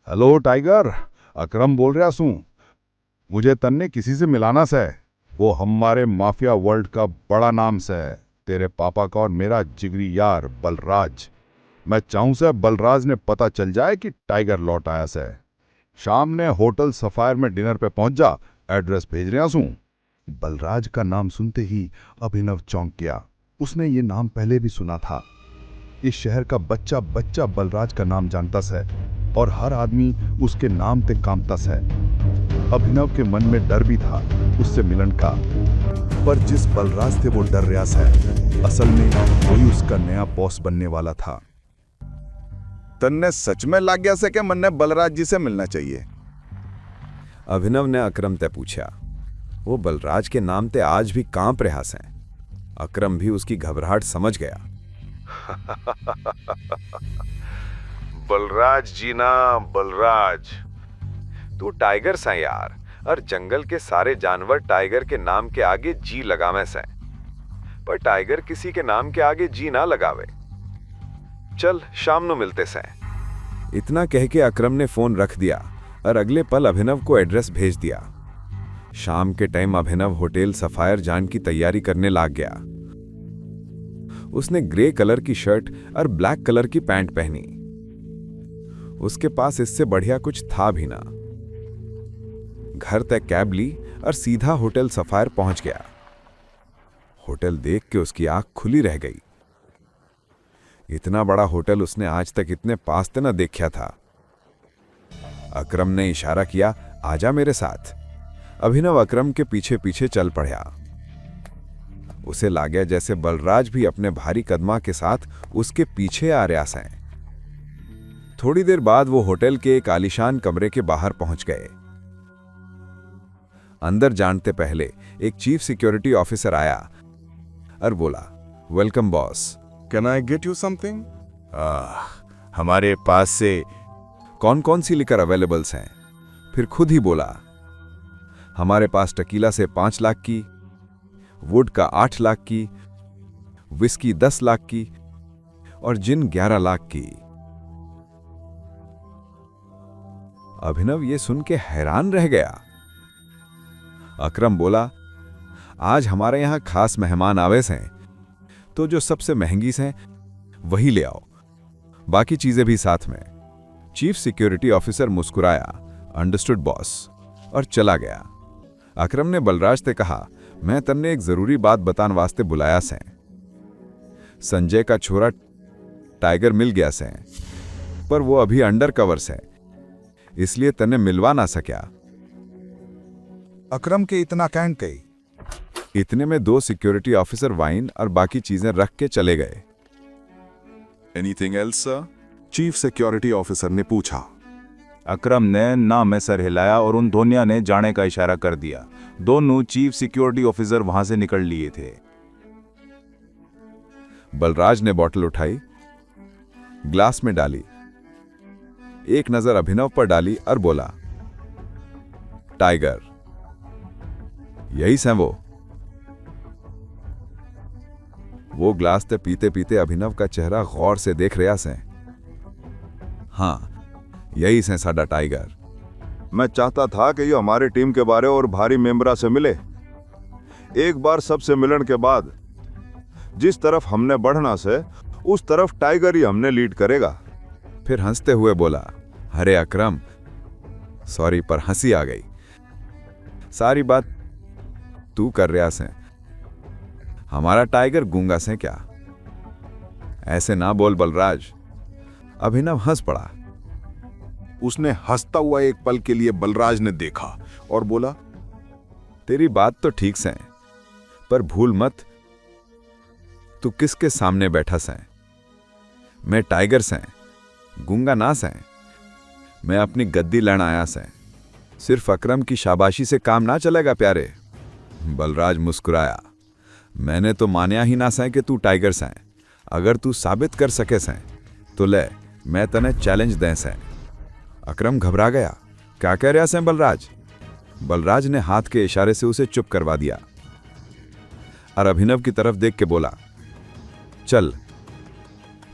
हेलो टाइगर, अकरम बोल रहा सूं। मुझे तन्ने किसी से मिलाना से। वो हमारे माफिया वर्ल्ड का बड़ा नाम से, तेरे पापा का और मेरा जिगरी यार बलराज। मैं चाहूं से बलराज ने पता चल जाए कि टाइगर लौट आया से। शाम ने होटल सफायर में डिनर पे पहुंच जा, एड्रेस भेज रहा सूं। बलराज का नाम सुनते ही अभिनव चौंक गया। उसने ये नाम पहले भी सुना था। इस शहर का बच्चा बच्चा बलराज का नाम जानता से और हर आदमी उसके नाम ते कामता से। अभिनव के मन में डर भी था उससे मिलन का, पर जिस बलराज से वो डर रहा से, असल में वही उसका नया बॉस बनने वाला था। तन्ने सच में लाग गया से कि मन्ने बलराज जी से मिलना चाहिए। अभिनव ने अकरम ते पूछा। वो बलराज के नाम ते आज भी कांप रहा से। अकरम भी उसकी घबराहट समझ गया। बलराज जी ना, बलराज। तू टाइगर सा यार, और जंगल के सारे जानवर टाइगर के नाम के आगे जी लगावे से, पर टाइगर किसी के नाम के आगे जी ना लगावे। चल शाम नु मिलते से। इतना कह के अकरम ने फोन रख दिया और अगले पल अभिनव को एड्रेस भेज दिया। शाम के टाइम अभिनव होटल सफायर जान की तैयारी करने लग गया। उसने ग्रे कलर की शर्ट और ब्लैक कलर की पैंट पहनी। उसके पास इससे बढ़िया कुछ था भी ना। घर तक कैब ली और सीधा होटल सफायर पहुंच गया। होटल देख के उसकी आंख खुली रह गई। इतना बड़ा होटल उसने आज तक इतने पास से न देखा था। अकरम ने इशारा किया, आजा मेरे साथ। अभिनव अकरम के पीछे पीछे चल पड़ा। उसे लागया जैसे बलराज भी अपने भारी कदमा के साथ उसके पीछे आ रहा है। थोड़ी देर बाद वो होटल के एक आलीशान कमरे के बाहर पहुंच गए। अंदर जानते पहले एक चीफ सिक्योरिटी ऑफिसर आया और बोला, welcome boss. Can I get you something? हमारे पास से कौन कौन सी लिकर अवेलेबल्स हैं? फिर खुद ही बोला, हमारे पास टकीला से 5 लाख की, वुड का 8 लाख की, विस्की 10 लाख की और जिन 11 लाख की। अभिनव ये सुन के हैरान रह गया। अकरम बोला, आज हमारे यहां खास मेहमान आवे हैं, तो जो सबसे महंगी हैं वही ले आओ, बाकी चीजें भी साथ में। चीफ सिक्योरिटी ऑफिसर मुस्कुराया, अंडरस्टूड बॉस, और चला गया। अकरम ने बलराज से कहा, मैं तन्ने एक जरूरी बात बतान वास्ते बुलाया से। संजय का छोरा टाइगर मिल गया से, पर वो अभी अंडर कवर से, इसलिए तन्ने मिलवा ना सक्या। अकरम के इतना कहन कही। इतने में 2 सिक्योरिटी ऑफिसर वाइन और बाकी चीजें रख के चले गए। Anything else sir? Chief security officer ने पूछा। अकरम ने ना में सर हिलाया और उन दोनिया ने जाने का इशारा कर दिया। दोनों चीफ सिक्योरिटी ऑफिसर वहां से निकल लिए थे। बलराज ने बोतल उठाई, ग्लास में डाली, एक नजर अभिनव पर डाली और बोला, टाइगर यही से वो ग्लास ते पीते पीते अभिनव का चेहरा गौर से देख रहा से। हां, यही से साडा टाइगर। मैं चाहता था कि ये हमारी टीम के बारे और भारी मेंबरा से मिले। एक बार सबसे मिलन के बाद जिस तरफ हमने बढ़ना से, उस तरफ टाइगर ही हमने लीड करेगा। फिर हंसते हुए बोला, अरे अकरम, सॉरी पर हंसी आ गई। सारी बात तू कर रहा से, हमारा टाइगर गूंगा से क्या? ऐसे ना बोल बलराज। अभिनव हंस पड़ा। उसने हंसता हुआ एक पल के लिए बलराज ने देखा और बोला, तेरी बात तो ठीक से, पर भूल मत तू किसके सामने बैठा से। मैं टाइगर से, गूंगा ना से। मैं अपनी गद्दी लड़ आया से। सिर्फ अकरम की शाबाशी से काम ना चलेगा प्यारे। बलराज मुस्कुराया, मैंने तो मानिया ही ना से कि तू टाइगर से। अगर तू साबित कर सके से तो ले, मैं तने चैलेंज दें से। अकरम घबरा गया। क्या कह रहा से बलराज? बलराज ने हाथ के इशारे से उसे चुप करवा दिया और अभिनव की तरफ देख के बोला, चल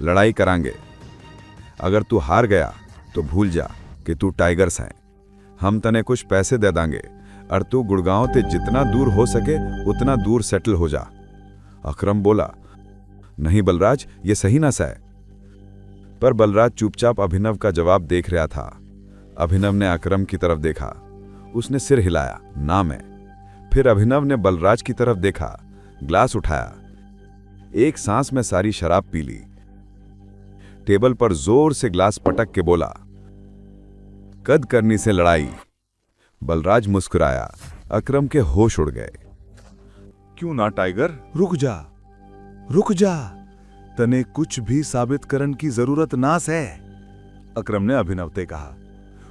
लड़ाई करांगे। अगर तू हार गया तो भूल जा कि तू टाइगर है। हम तने कुछ पैसे दे देंगे और तू गुड़गांव ते जितना दूर हो सके उतना दूर सेटल हो जा। अकरम बोला, नहीं बलराज, ये सही ना सै। पर बलराज चुपचाप अभिनव का जवाब देख रहा था। अभिनव ने अकरम की तरफ देखा, उसने सिर हिलाया, ना मैं। फिर अभिनव ने बलराज की तरफ देखा, ग्लास उठाया, एक सांस में सारी शराब पी ली। टेबल पर जोर से ग्लास पटक के बोला, कद करनी से लड़ाई। बलराज मुस्कुराया, अकरम के होश उड़ गए। क्यों ना टाइगर, रुक जा, तने कुछ भी साबित करन की जरूरत ना है, अकरम ने अभिनव से कहा।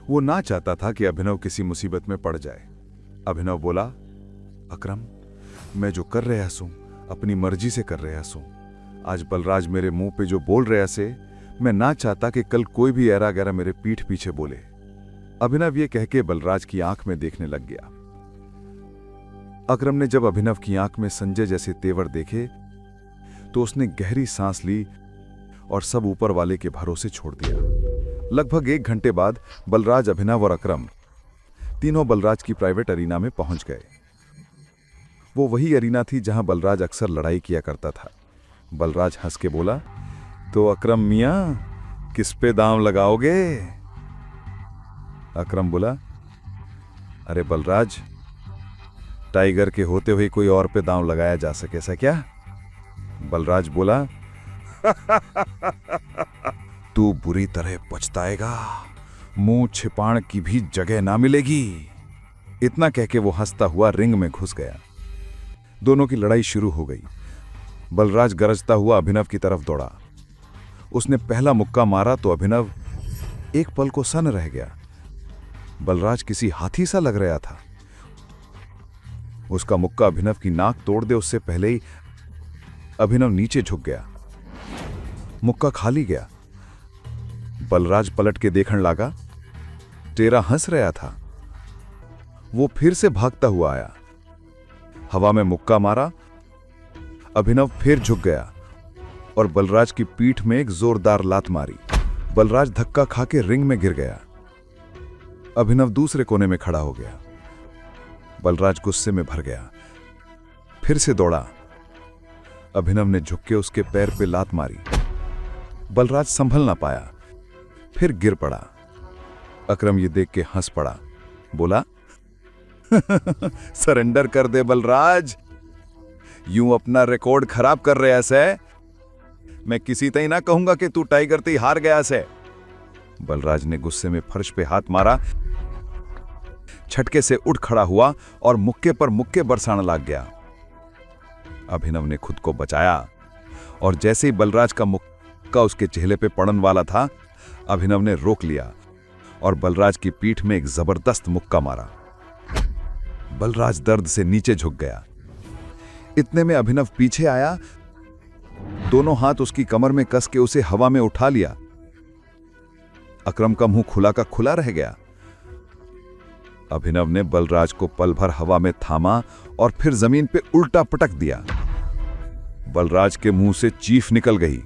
वो ना चाहता था कि अभिनव किसी मुसीबत में पड़ जाए। अभिनव बोला, अकरम, मैं जो कर रहा हूं अपनी मर्जी से कर रहा हूं। आज बलराज मेरे मुंह पे जो बोल रहा से, मैं ना चाहता कि कल कोई भी ऐरा गैरा मेरे पीठ पीछे बोले। अभिनव ये कह के बलराज की आंख में देखने लग गया। अकरम ने जब अभिनव की आंख में संजय जैसे तेवर देखे तो उसने गहरी सांस ली और सब ऊपर वाले के भरोसे छोड़ दिया। लगभग 1 घंटे बाद बलराज, अभिनव और अकरम तीनों बलराज की प्राइवेट अरीना में पहुंच गए। वो वही अरीना थी जहां बलराज अक्सर लड़ाई किया करता था। बलराज हंस के बोला, तो अकरम मियां, किस पे दांव लगाओगे? अकरम बोला, अरे बलराज, टाइगर के होते हुए कोई और पे दांव लगाया जा सके ऐसा क्या? बलराज बोला, तू बुरी तरह पछताएगा, मुंह छिपाण की भी जगह ना मिलेगी। इतना कह के वो हंसता हुआ रिंग में घुस गया। दोनों की लड़ाई शुरू हो गई। बलराज गरजता हुआ अभिनव की तरफ दौड़ा। उसने पहला मुक्का मारा तो अभिनव एक पल को सन्न रह गया। बलराज किसी हाथी सा लग रहा था। उसका मुक्का अभिनव की नाक तोड़ दे उससे पहले ही अभिनव नीचे झुक गया। मुक्का खाली गया। बलराज पलट के देखने लगा। टेरा हंस रहा था। वो फिर से भागता हुआ आया, हवा में मुक्का मारा। अभिनव फिर झुक गया और बलराज की पीठ में एक जोरदार लात मारी। बलराज धक्का खा के रिंग में गिर गया। अभिनव दूसरे कोने में खड़ा हो गया। बलराज गुस्से में भर गया, फिर से दौड़ा। अभिनव ने झुक के उसके पैर पे लात मारी। बलराज संभल ना पाया, फिर गिर पड़ा। अकरम ये देख के हंस पड़ा, बोला, सरेंडर कर दे बलराज, यूं अपना रिकॉर्ड खराब कर रहा है। मैं किसी तई ना कहूंगा कि तू टाइगर ते हार गया से। बलराज ने गुस्से में फर्श पे हाथ मारा, झटके से उठ खड़ा हुआ और मुक्के पर मुक्के बरसाने लग गया। अभिनव ने खुद को बचाया और जैसे ही बलराज का मुक्का उसके चेहरे पे पड़न वाला था, अभिनव ने रोक लिया और बलराज की पीठ में एक जबरदस्त मुक्का मारा। बलराज दर्द से नीचे झुक गया। इतने में अभिनव पीछे आया, दोनों हाथ उसकी कमर में कस के उसे हवा में उठा लिया। अकरम का मुंह खुला का खुला रह गया। अभिनव ने बलराज को पल भर हवा में थामा और फिर जमीन पे उल्टा पटक दिया। बलराज के मुंह से चीख निकल गई,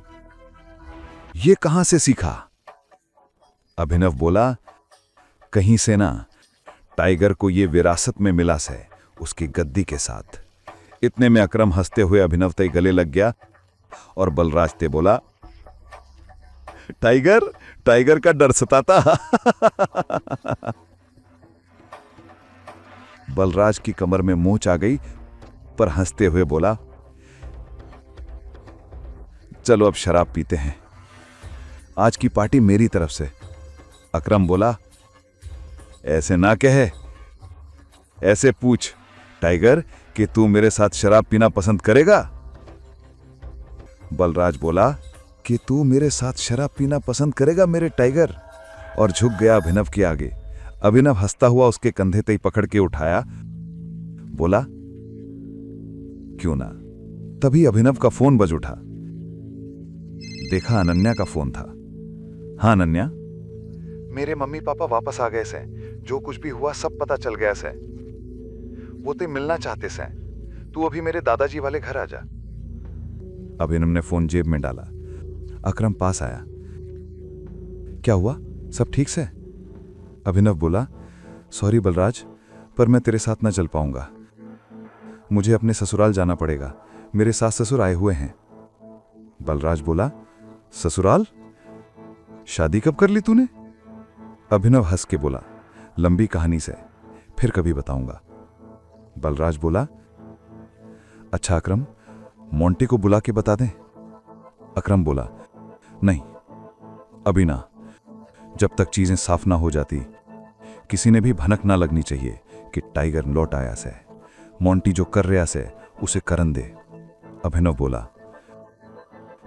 ये कहां से सीखा? अभिनव बोला, कहीं से ना, टाइगर को ये विरासत में मिला से, उसकी गद्दी के साथ। इतने में अकरम हंसते हुए अभिनव ते गले लग गया और बलराज ते बोला, टाइगर का डर सताता। बलराज की कमर में मोच आ गई, पर हंसते हुए बोला, चलो अब शराब पीते हैं, आज की पार्टी मेरी तरफ से। अकरम बोला, ऐसे ना कहे, ऐसे पूछ टाइगर कि तू मेरे साथ शराब पीना पसंद करेगा? बलराज बोला कि तू मेरे साथ शराब पीना पसंद करेगा मेरे टाइगर, और झुक गया अभिनव के आगे। अभिनव हंसता हुआ उसके कंधे तई पकड़ के उठाया, बोला, क्यों ना। तभी अभिनव का फोन बज उठा। देखा अनन्या का फोन था। हाँ अनन्या, मेरे मम्मी पापा वापस आ गए से, जो कुछ भी हुआ सब पता चल गया से। वो ते मिलना चाहते से, तू अभी मेरे दादाजी वाले घर आ जा। अभिनव ने फोन जेब में डाला। अकरम पास आया। क्या हुआ, सब ठीक से? अभिनव बोला, सॉरी बलराज, पर मैं तेरे साथ ना चल पाऊंगा। मुझे अपने ससुराल जाना पड़ेगा, मेरे सास ससुर आए हुए हैं। बलराज बोला, ससुराल? शादी कब कर ली तूने? अभिनव हंस के बोला, लंबी कहानी से, फिर कभी बताऊंगा। बलराज बोला, अच्छा अकरम, मोंटी को बुला के बता दें? अकरम बोला, नहीं अभी ना, जब तक चीजें साफ ना हो जाती किसी ने भी भनक ना लगनी चाहिए कि टाइगर लौट आया से। मोंटी जो कर रहा से उसे करन दे। अभिनव बोला,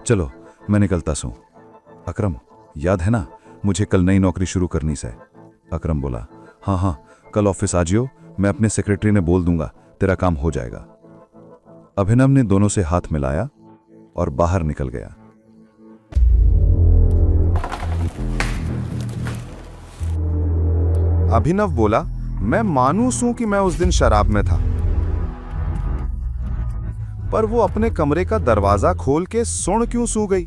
चलो मैं निकलता सूं। अकरम, याद है ना मुझे कल नई नौकरी शुरू करनी से? अकरम बोला, हाँ हाँ, कल ऑफिस आ जियो, मैं अपने सेक्रेटरी ने बोल दूंगा, तेरा काम हो जाएगा। अभिनव ने दोनों से हाथ मिलाया और बाहर निकल गया। अभिनव बोला, मैं मानूस हूं कि मैं उस दिन शराब में था, पर वो अपने कमरे का दरवाजा खोल के सुन क्यों सो गई?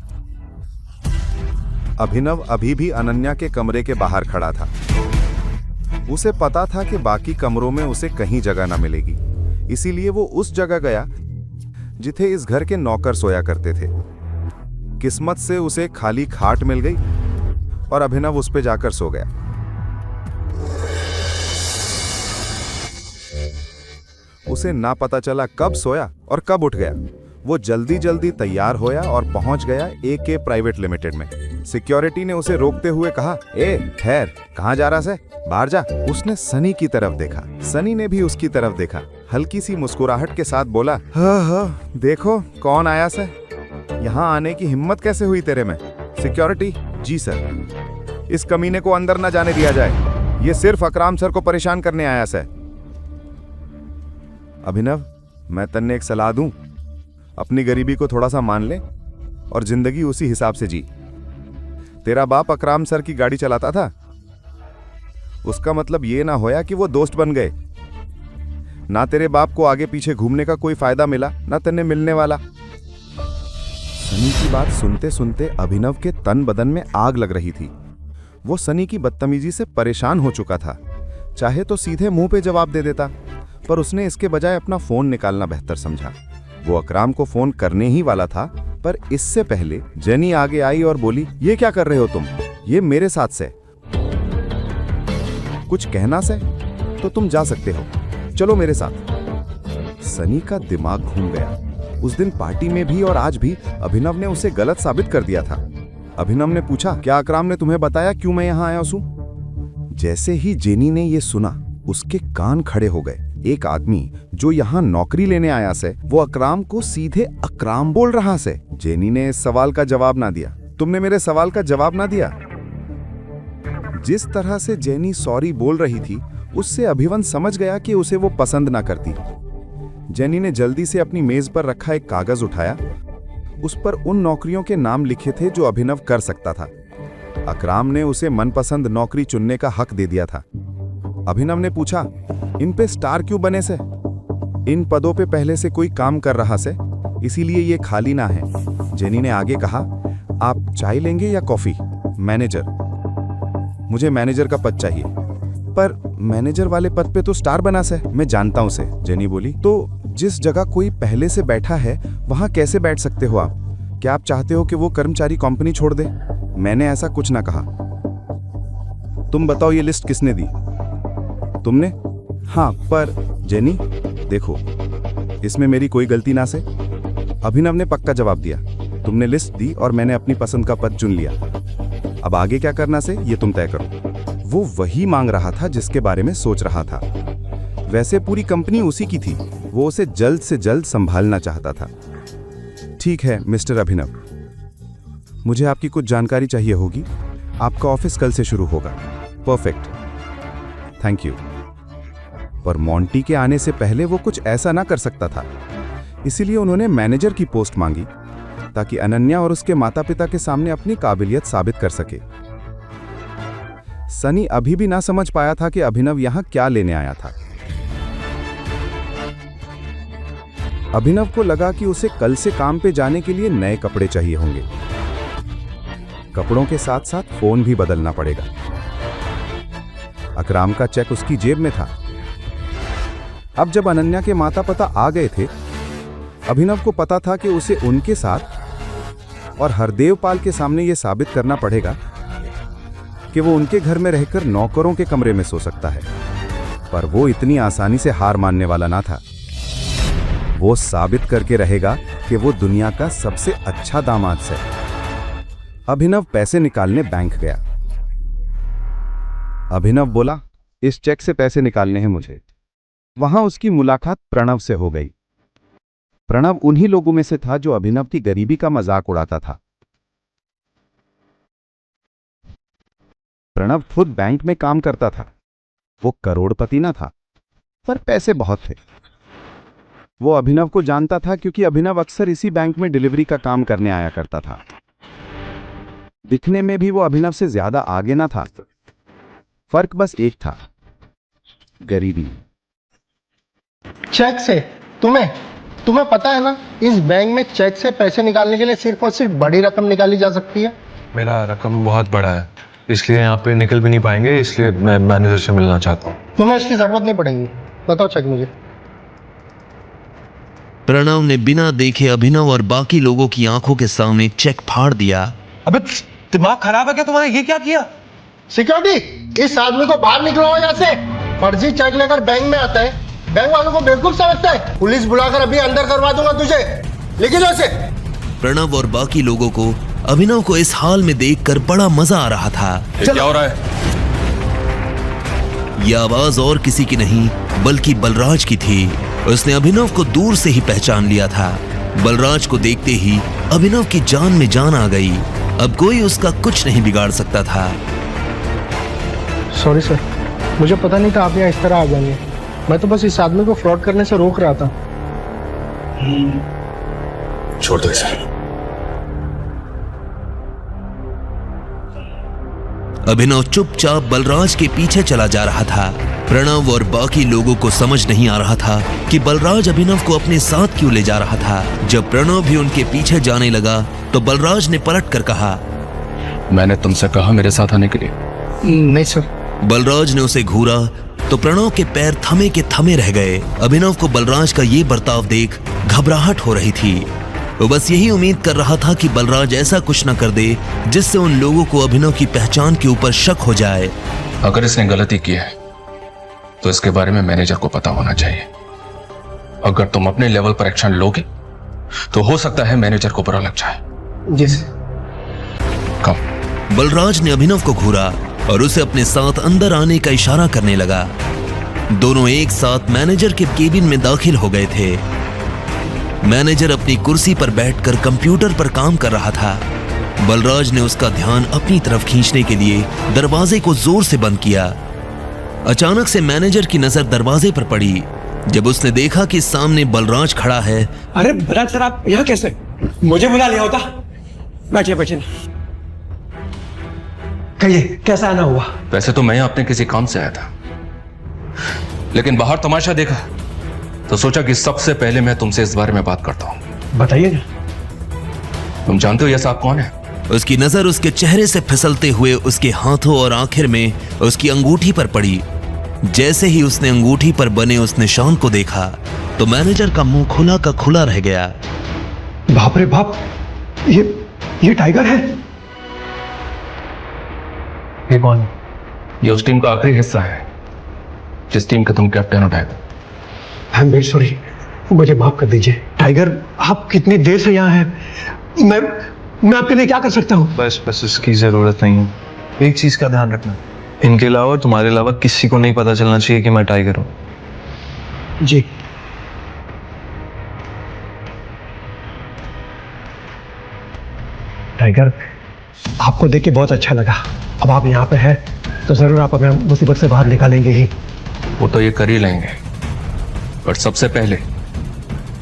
अभिनव अभी भी अनन्या के कमरे के बाहर खड़ा था। उसे पता था कि बाकी कमरों में उसे कहीं जगह ना मिलेगी, इसीलिए वो उस जगह गया जिथे इस घर के नौकर सोया करते थे। किस्मत से उसे खाली खाट मिल गई और अभिनव उस पे जाकर सो गया। उसे ना पता चला कब सोया और कब उठ गया। वो जल्दी जल्दी तैयार होया और पहुंच गया AK प्राइवेट लिमिटेड में। सिक्योरिटी ने उसे रोकते हुए कहा, ए ठहर, कहां जा रहा है, बाहर जा। उसने सनी की तरफ देखा, सनी ने भी उसकी तरफ देखा। हल्की सी मुस्कुराहट के साथ बोला, हाँ, देखो कौन आया से। यहाँ आने की हिम्मत कैसे हुई तेरे में? सिक्योरिटी, जी सर। इस कमीने को अंदर न जाने दिया जाए, ये सिर्फ अकराम सर को परेशान करने आया से। अभिनव, मैं तन्ने एक सलाह दूं, अपनी गरीबी को थोड़ा सा मान ले और जिंदगी उसी हिसाब से जी। तेरा बाप अकराम सर की गाड़ी चलाता था, उसका मतलब ये ना होया कि वो दोस्त बन गए। ना तेरे बाप को आगे पीछे घूमने का कोई फायदा मिला, ना तन्ने मिलने वाला। सनी की बात सुनते सुनते अभिनव के तन बदन में आग लग रही थी। वो सनी की बदतमीजी से परेशान हो चुका था। चाहे तो सीधे मुंह पे जवाब दे देता, पर उसने इसके बजाय अपना फोन निकालना बेहतर समझा। वो अकराम को फोन करने ही वाला था, पर इससे पहले जेनी आगे आई और बोली, ये क्या कर रहे हो तुम? ये मेरे साथ से। कुछ कहना से तो तुम जा सकते हो, चलो मेरे साथ। सनी का दिमाग घूम गया। उस दिन पार्टी में भी और आज भी अभिनव ने उसे गलत साबित कर दिया था। अभिनव ने पूछा, क्या अकराम ने तुम्हें बताया क्यों मैं यहां आया हूं? जैसे ही जेनी ने यह सुना, उसके कान खड़े हो गए। एक आदमी जो यहाँ नौकरी लेने आया से, वो अकराम को सीधे अकराम बोल रहा से। जेनी ने इस सवाल का जवाब ना दिया। तुमने मेरे सवाल का जवाब ना दिया। जिस तरह से जेनी सॉरी बोल रही थी, उससे अभिवन समझ गया कि उसे वो पसंद ना करती। जेनी ने जल्दी से अपनी मेज पर रखा एक कागज उठाया। उस पर उन नौकरियों के नाम लिखे थे जो अभिनव कर सकता था। अकराम ने उसे मनपसंद नौकरी चुनने का हक दे दिया था। अभिनव ने पूछा, इन पे स्टार क्यों बने से? इन पदों पे पहले से कोई काम कर रहा से, इसीलिए ये खाली ना है। जेनी ने आगे कहा, आप चाय लेंगे या कॉफी? मैनेजर। मुझे मैनेजर का पद चाहिए। पर मैनेजर वाले पद पे तो स्टार बना से। मैं जानता हूं से, जेनी बोली। तो जिस जगह कोई पहले से बैठा है वहां कैसे बैठ सकते हो आप? क्या आप चाहते हो कि वो कर्मचारी कंपनी छोड़ दे? मैंने ऐसा कुछ ना कहा। तुम बताओ, ये लिस्ट किसने दी? तुमने? हाँ, पर जेनी देखो, इसमें मेरी कोई गलती ना से। अभिनव ने पक्का जवाब दिया। तुमने लिस्ट दी और मैंने अपनी पसंद का पद चुन लिया। अब आगे क्या करना से ये तुम तय करो। वो वही मांग रहा था जिसके बारे में सोच रहा था। वैसे पूरी कंपनी उसी की थी, वो उसे जल्द से जल्द संभालना चाहता था। ठीक है मिस्टर अभिनव, मुझे आपकी कुछ जानकारी चाहिए होगी। आपका ऑफिस कल से शुरू होगा। Perfect, thank you. पर मोंटी के आने से पहले वो कुछ ऐसा ना कर सकता था, इसीलिए उन्होंने मैनेजर की पोस्ट मांगी ताकि अनन्या और उसके माता पिता के सामने अपनी काबिलियत साबित कर सके। सनी अभी भी ना समझ पाया था कि अभिनव यहां क्या लेने आया था। अभिनव को लगा कि उसे कल से काम पे जाने के लिए नए कपड़े चाहिए होंगे। कपड़ों के साथ साथ फोन भी बदलना पड़ेगा। अकराम का चेक उसकी जेब में था। अब जब अनन्या के माता पिता आ गए थे, अभिनव को पता था कि उसे उनके साथ और हरदेव पाल के सामने यह साबित करना पड़ेगा कि वो उनके घर में रहकर नौकरों के कमरे में सो सकता है। पर वो इतनी आसानी से हार मानने वाला ना था। वो साबित करके रहेगा कि वो दुनिया का सबसे अच्छा दामाद है। अभिनव पैसे निकालने बैंक गया। अभिनव बोला, इस चेक से पैसे निकालने हैं मुझे। वहां उसकी मुलाकात प्रणव से हो गई। प्रणव उन्हीं लोगों में से था जो अभिनव की गरीबी का मजाक उड़ाता था। प्रणव खुद बैंक में काम करता था। वो करोड़पति ना था, पर पैसे बहुत थे। वो अभिनव को जानता था क्योंकि अभिनव अक्सर इसी बैंक में डिलीवरी का काम करने आया करता था। दिखने में भी वो अभिनव से ज्यादा आगे ना था। फर्क बस एक था, गरीबी। चेक से तुम्हें पता है ना, इस बैंक में चेक से पैसे निकालने के लिए सिर्फ और सिर्फ बड़ी रकम निकाली जा सकती है। मेरा रकम बहुत बड़ा है, इसलिए यहाँ पे निकल भी नहीं पाएंगे, इसलिए मैं मैनेजर से मिलना चाहता हूँ। तुम्हें इसकी जरूरत नहीं पड़ेगी। बताओ चेक मुझे। प्रणव ने बिना देखे अभिनव और बाकी लोगों की आंखों के सामने चेक फाड़ दिया। अबे दिमाग खराब है क्या तुम्हारा? ये क्या किया? सिक्योरिटी, इस आदमी को बाहर निकलवाओ यहाँ से। फर्जी चेक लेकर बैंक में आता है, बैंक वालों को बेवकूफ समझता है। पुलिस बुलाकर अभी अंदर करवा दूंगा तुझे। लेके जाओ इसे। प्रणव और बाकी लोगों को अभिनव को इस हाल में देखकर बड़ा मजा आ रहा था। क्या हो रहा है? यह आवाज और किसी की नहीं बल्कि बलराज की थी। उसने अभिनव को दूर से ही पहचान लिया था। बलराज को देखते ही अभिनव की जान में जान आ गई। अब कोई उसका कुछ नहीं बिगाड़ सकता था। सॉरी सर, मुझे पता नहीं था आप यहाँ इस तरह आ जाएंगे। मैं तो बस इस आदमी को फ्रॉड करने से रोक रहा था। छोड़ दो इसे। अभिनव चुपचाप बलराज के पीछे चला जा रहा था। प्रणव और बाकी लोगों को समझ नहीं आ रहा था कि बलराज अभिनव को अपने साथ क्यों ले जा रहा था। जब प्रणव भी उनके पीछे जाने लगा तो बलराज ने पलट कर कहा, मैंने तुमसे कहा मेरे साथ आने के लिए। नहीं सर। बलराज ने उसे घूरा तो प्रणव के पैर थमे के थमे रह गए। अभिनव को बलराज का ये बर्ताव देख घबराहट हो रही थी। वो बस यही उम्मीद कर रहा था कि बलराज ऐसा कुछ न कर दे जिससे उन लोगों को अभिनव की पहचान के ऊपर शक हो जाए। अगर इसने गलती की है तो इसके बारे में मैनेजर को पता होना चाहिए। अगर तुम अपने लेवल पर एक्शन लोगे तो हो सकता है मैनेजर को बुरा लग जाए। जी सर। कम। बलराज ने अभिनव को घूरा और उसे अपने साथ अंदर आने का इशारा करने लगा। दोनों एक साथ मैनेजर के केबिन में दाखिल हो गए थे। मैनेजर अपनी कुर्सी पर बैठकर कंप्यूटर पर काम कर रहा था। बलराज ने उसका ध्यान अपनी तरफ खींचने के लिए दरवाजे को जोर से बंद किया। अचानक से मैनेजर की नजर दरवाजे पर पड़ी। जब उसने देखा कि सामने बलराज खड़ा है। अरे बलराज सर, आप यहाँ कैसे? मुझे बुला लिया होता। बैठिए बैठिए। कहिए कैसा आना हुआ? वैसे तो मैं अपने किसी काम से आया था, लेकिन बाहर तमाशा देखा तो सोचा कि सबसे पहले मैं तुमसे इस बारे में बात करता हूं। बताइए ना। तुम जानते हो यह साहब कौन है? उसकी नजर उसके चेहरे से फिसलते हुए उसके हाथों और आखिर में उसकी अंगूठी पर पड़ी। जैसे ही उसने अंगूठी पर बने उस निशान को देखा तो मैनेजर का मुंह खुला का खुला रह गया। बाप रे बाप, ये टाइगर है। ये कौन? ये उस टीम का आखिरी हिस्सा है जिस टीम का तुम कैप्टन हो। आई एम वेरी सॉरी, मुझे माफ कर दीजिए। टाइगर, आप कितनी देर से यहाँ हैं? मैं आपके लिए क्या कर सकता हूँ? बस इसकी जरूरत नहीं है। एक चीज का ध्यान रखना, इनके अलावा तुम्हारे अलावा किसी को नहीं पता चलना चाहिए कि मैं टाइगर हूँ। जी। टाइगर, आपको देख के बहुत अच्छा लगा। अब आप यहाँ पे हैं तो जरूर आप हमें मुसीबत से बाहर निकालेंगे ही। वो तो ये कर ही लेंगे, पर सबसे पहले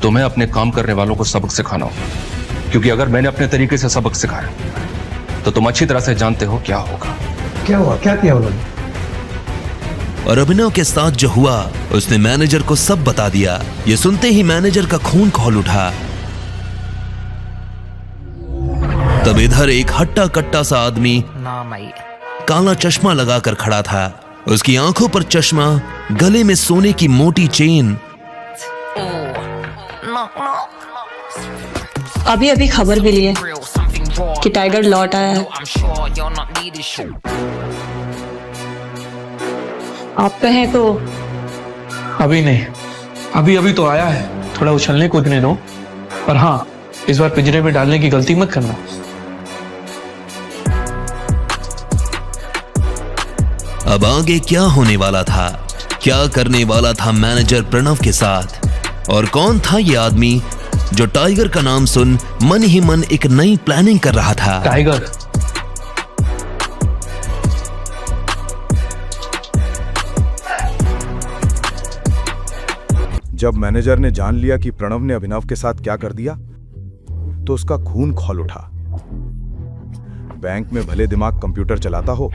तुम्हें अपने काम करने वालों को सबक सिखाना होगा, क्योंकि अगर मैंने अपने तरीके से सबक सिखाया तो तुम अच्छी तरह से जानते हो क्या होगा। क्या हुआ? क्या किया उन्होंने? और अभिनव के साथ जो हुआ उसने मैनेजर को सब बता दिया। ये सुनते ही मैनेजर का खून खौल उठा। तब इधर एक हट्टा कट्टा सा आदमी काला चश्मा लगाकर खड़ा था। उसकी आंखों पर चश्मा, गले में सोने की मोटी चेन। अभी अभी खबर मिली है कि टाइगर लौट आया है। आप कहें तो अभी नहीं, अभी अभी तो आया है, थोड़ा उछलने कूदने दो, पर हाँ इस बार पिंजरे में डालने की गलती मत करना। अब आगे क्या होने वाला था, क्या करने वाला था मैनेजर प्रणव के साथ, और कौन था ये आदमी जो टाइगर का नाम सुन मन ही मन एक नई प्लानिंग कर रहा था। टाइगर, जब मैनेजर ने जान लिया कि प्रणव ने अभिनव के साथ क्या कर दिया तो उसका खून खौल उठा। बैंक में भले दिमाग कंप्यूटर चलाता हो,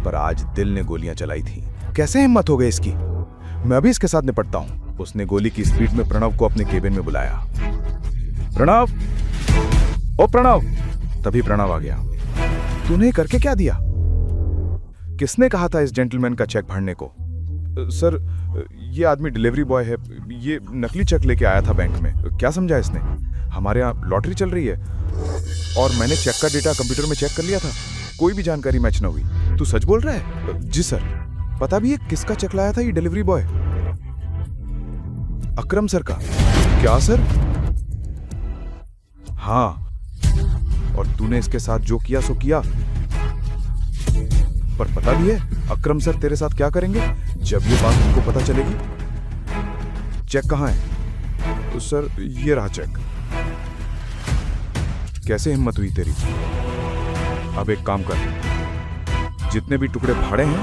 पर आज दिल ने गोलियां चलाई थी। कैसे हिम्मत हो गई इसकी? मैं अभी इसके साथ निपटता हूं। उसने गोली की स्पीड में प्रणव को अपने केबिन में बुलाया। प्रणव, ओ प्रणव। तभी प्रणव आ गया। तूने करके क्या दिया? किसने कहा था इस जेंटलमैन का चेक भरने को? सर, ये आदमी डिलीवरी बॉय है, ये नकली चेक लेके आया था बैंक में। क्या समझा इसने? हमारे यहाँ लॉटरी चल रही है और मैंने चेक का डेटा कंप्यूटर में चेक कर लिया था, कोई भी जानकारी मैच ना हुई। तू सच बोल रहा है? जी सर। पता भी है किसका चेक लाया था ये डिलीवरी बॉय? अकरम सर का। क्या सर? हाँ, और तूने इसके साथ जो किया सो किया। पर पता भी है अकरम सर तेरे साथ क्या करेंगे जब ये बात उनको पता चलेगी? चेक कहाँ है? तो सर ये रहा चेक। कैसे हिम्मत हुई तेरी? अब एक काम कर, जितने भी टुकड़े फाड़े हैं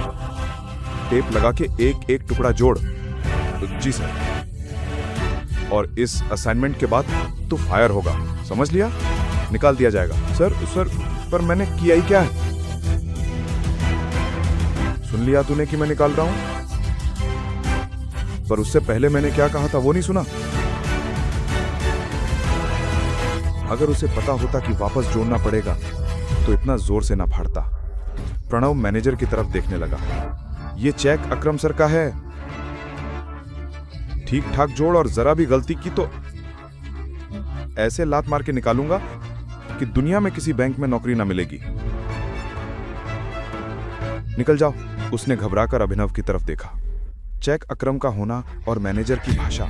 टेप लगा के एक एक टुकड़ा जोड़। जी सर। और इस असाइनमेंट के बाद तो फायर होगा, समझ लिया? निकाल दिया जाएगा। सर पर मैंने किया ही क्या है? सुन लिया तूने कि मैं निकाल रहा हूं, पर उससे पहले मैंने क्या कहा था वो नहीं सुना? अगर उसे पता होता कि वापस जोड़ना पड़ेगा तो इतना जोर से ना फाड़ता। प्रणव मैनेजर की तरफ देखने लगा। ये चेक अकरम सर का है, ठीक ठाक जोड़, और जरा भी गलती की तो ऐसे लात मार के निकालूंगा कि दुनिया में किसी बैंक में नौकरी ना मिलेगी। निकल जाओ। उसने घबराकर अभिनव की तरफ देखा। चेक अकरम का होना और मैनेजर की भाषा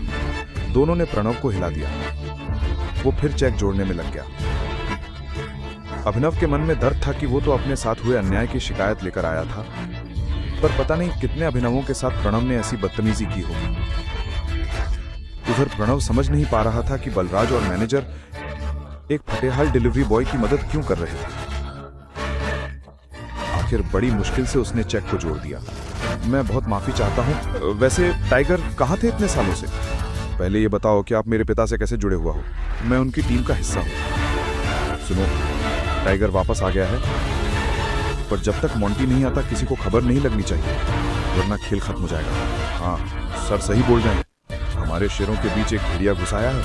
दोनों ने प्रणव को हिला दिया। वो फिर चेक जोड़ने में लग गया। अभिनव के मन में दर्द था कि वो तो अपने साथ हुए अन्याय की शिकायत लेकर आया था, पर पता नहीं कितने अभिनवों के साथ प्रणव ने ऐसी बदतमीजी की होगी। उधर प्रणव समझ नहीं पा रहा था कि बलराज और मैनेजर एक फटेहाल डिलीवरी बॉय की मदद क्यों कर रहे थे। आखिर बड़ी मुश्किल से उसने चेक को जोड़ दिया। मैं बहुत माफी चाहता हूँ। वैसे टाइगर कहाँ थे इतने सालों से? पहले ये बताओ कि आप मेरे पिता से कैसे जुड़े हुआ हो? मैं उनकी टीम का हिस्सा हूँ। सुनो, टाइगर वापस आ गया है, पर जब तक मोंटी नहीं आता किसी को खबर नहीं लगनी चाहिए, वरना खेल खत्म हो जाएगा। हाँ, सर सही बोल रहे हैं। हमारे शेरों के बीच एक भेड़िया घुसाया है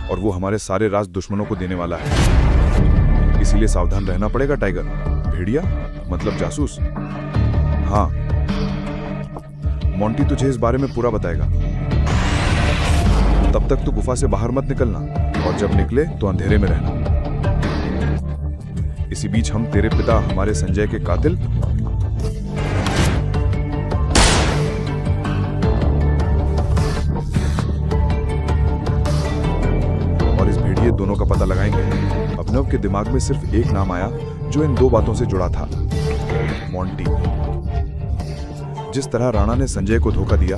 और वो हमारे सारे राज दुश्मनों को देने वाला है। इसीलिए सावधान रहना पड़ेगा टाइगर। भेड़िया मतलब जासूस? हाँ, मोंटी तुझे इस बारे में पूरा बताएगा। तब तक तू गुफा से बाहर मत निकलना, और जब निकले तो अंधेरे में रहना। इसी बीच हम तेरे पिता हमारे संजय के कातिल और इस भेड़िए दोनों का पता लगाएंगे। अभिनव के दिमाग में सिर्फ एक नाम आया जो इन दो बातों से जुड़ा था, मोंटी। जिस तरह राणा ने संजय को धोखा दिया,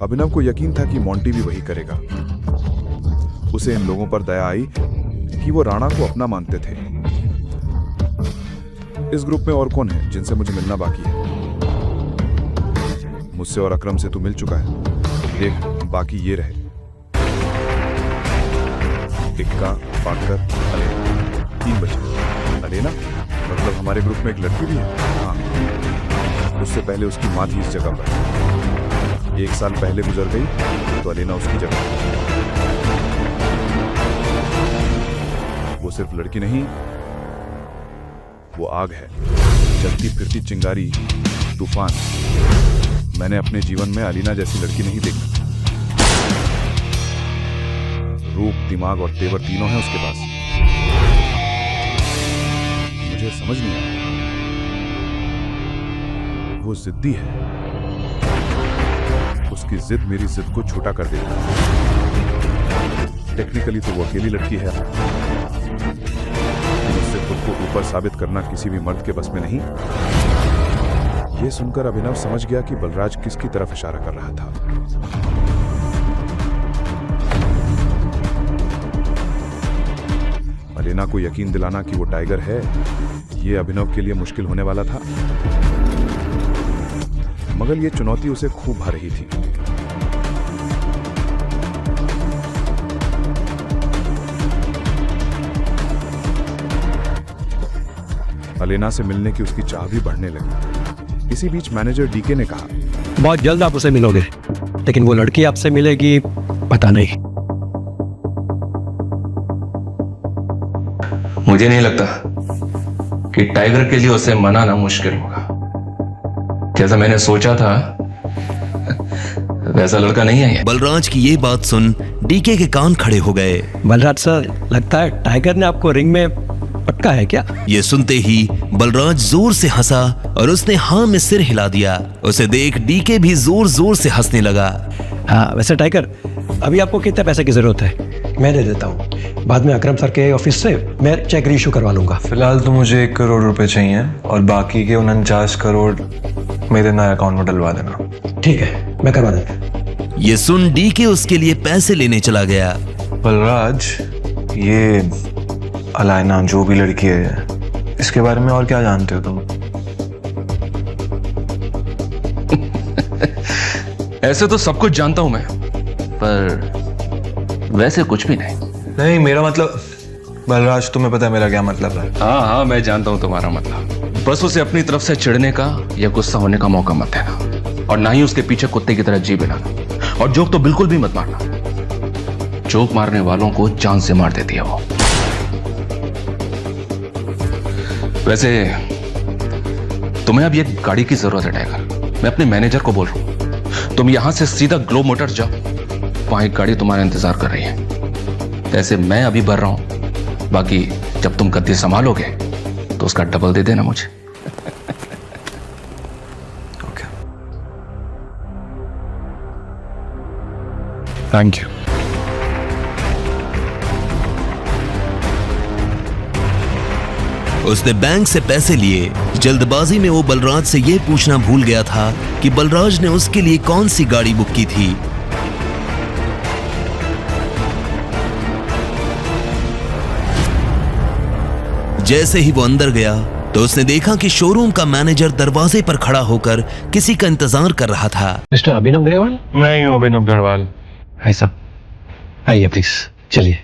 अभिनव को यकीन था कि मोंटी भी वही करेगा। उसे इन लोगों पर दया आई कि वो राणा को अपना मानते थे। इस ग्रुप में और कौन है जिनसे मुझे मिलना बाकी है? मुझसे और अकरम से तू मिल चुका है। देख, बाकी ये रहे, टिक्का, पाकर, अलेना। 3 बचे। अलेना मतलब हमारे ग्रुप में एक लड़की भी है? हाँ, उससे पहले उसकी माँ थी इस जगह पर। 1 साल पहले गुजर गई तो अलेना उसकी जगह। वो सिर्फ लड़की नहीं, वो आग है, चलती फिरती चिंगारी, तूफान। मैंने अपने जीवन में अलीना जैसी लड़की नहीं देखी। रूप, दिमाग और तेवर तीनों हैं उसके पास। मुझे समझ नहीं आया, वो जिद्दी है। उसकी जिद मेरी जिद को छोटा कर देती है। टेक्निकली तो वो अकेली लड़की है, उससे खुद को ऊपर साबित करना किसी भी मर्द के बस में नहीं। ये सुनकर अभिनव समझ गया कि बलराज किसकी तरफ इशारा कर रहा था। अलीना को यकीन दिलाना कि वो टाइगर है, ये अभिनव के लिए मुश्किल होने वाला था, मगर ये चुनौती उसे खूब भा रही थी। अलीना से मिलने की उसकी चाह भी बढ़ने लगी। इसी बीच मैनेजर डीके ने कहा, बहुत जल्द आप उसे मिलोगे, लेकिन वो लड़की आपसे मिलेगी पता नहीं। मुझे नहीं लगता कि टाइगर के लिए उसे मनाना मुश्किल होगा। जैसा मैंने सोचा था वैसा लड़का नहीं है ये। बलराज की ये बात सुन डीके के कान खड़े हो गए। बलराज सर, लगता है टाइगर ने आपको रिंग में पटका है क्या? ये सुनते ही बलराज जोर से हंसा और उसने हाँ में सिर हिला दिया। उसे देख डीके भी जोर जोर से हंसने लगा। हाँ, वैसे टाइगर, अभी आपको कितने पैसे की जरूरत है? मैं दे देता हूँ, बाद में अकरम सर के ऑफिस से मैं चेक रीइश्यू करवा लूंगा। फिलहाल तो मुझे 1 करोड़ रुपए चाहिए और बाकी के 49 करोड़ मेरे नए अकाउंट में डलवा देना। ठीक है, मैं करवा देता। ये सुन डीके उसके लिए पैसे लेने चला गया। बलराज, ये अलाइना जो भी लड़की है, इसके बारे में और क्या जानते हो तुम? ऐसे तो सब कुछ जानता हूं मैं, पर वैसे कुछ भी नहीं। नहीं, मेरा मतलब बलराज, तुम्हें पता है मेरा क्या मतलब है? हाँ, मैं जानता हूं तुम्हारा मतलब। बस उसे अपनी तरफ से चिढ़ने का या गुस्सा होने का मौका मत देना, और ना ही उसके पीछे कुत्ते की तरह जी बिलाना। और जोक तो बिल्कुल भी मत मारना, जोक मारने वालों को जान से मार देती है वो। वैसे तुम्हें अब ये गाड़ी की जरूरत है टाइगर। मैं अपने मैनेजर को बोल रहा हूं, तुम यहां से सीधा ग्लोब मोटर जाओ, वहां एक गाड़ी तुम्हारा इंतजार कर रही है। ऐसे मैं अभी भर रहा हूं, बाकी जब तुम गद्दी संभालोगे तो उसका डबल दे देना मुझे। Okay, thank you. उसने बैंक से पैसे लिए। जल्दबाजी में वो बलराज से ये पूछना भूल गया था कि बलराज ने उसके लिए कौन सी गाड़ी बुक की थी। जैसे ही वो अंदर गया तो उसने देखा कि शोरूम का मैनेजर दरवाजे पर खड़ा होकर किसी का इंतजार कर रहा था। मिस्टर अभिनव ग्रेवाल? मैं हूँ अभिनव गढ़वाल। ऐसा, आइए प्लीज, चलिए।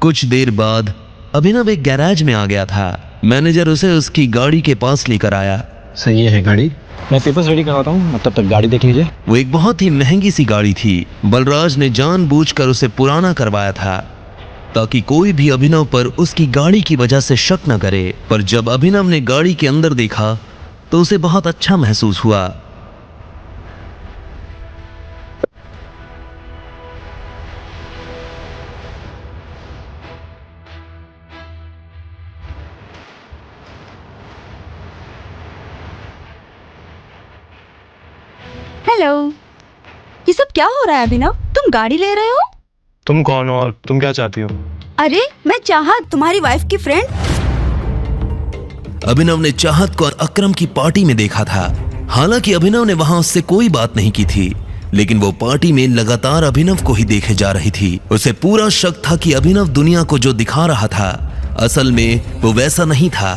कुछ देर बाद अभिनव एक गैराज में आ गया था। मैनेजर उसे उसकी गाड़ी के पास लेकर आया। सही है गाड़ी, मैं पेपर्स रेडी करवाता हूँ, तब तक गाड़ी देख लीजिए। वो एक बहुत ही महंगी सी गाड़ी थी। बलराज ने जानबूझकर उसे पुराना करवाया था ताकि कोई भी अभिनव पर उसकी गाड़ी की वजह से शक न करे। पर जब अभिनव ने गाड़ी के अंदर देखा तो उसे बहुत अच्छा महसूस हुआ। हेलो, ये सब क्या हो रहा है अभिनव? तुम गाड़ी ले रहे हो? तुम कौन हो और तुम क्या चाहती हो? अरे मैं चाहत, तुम्हारी वाइफ की फ्रेंड। अभिनव ने चाहत को अकरम की पार्टी में देखा था। हालांकि अभिनव ने वहां उससे कोई बात नहीं की थी, लेकिन वो पार्टी में लगातार अभिनव को ही देखे जा रही थी। उसे पूरा शक था कि अभिनव दुनिया को जो दिखा रहा था असल में वो वैसा नहीं था।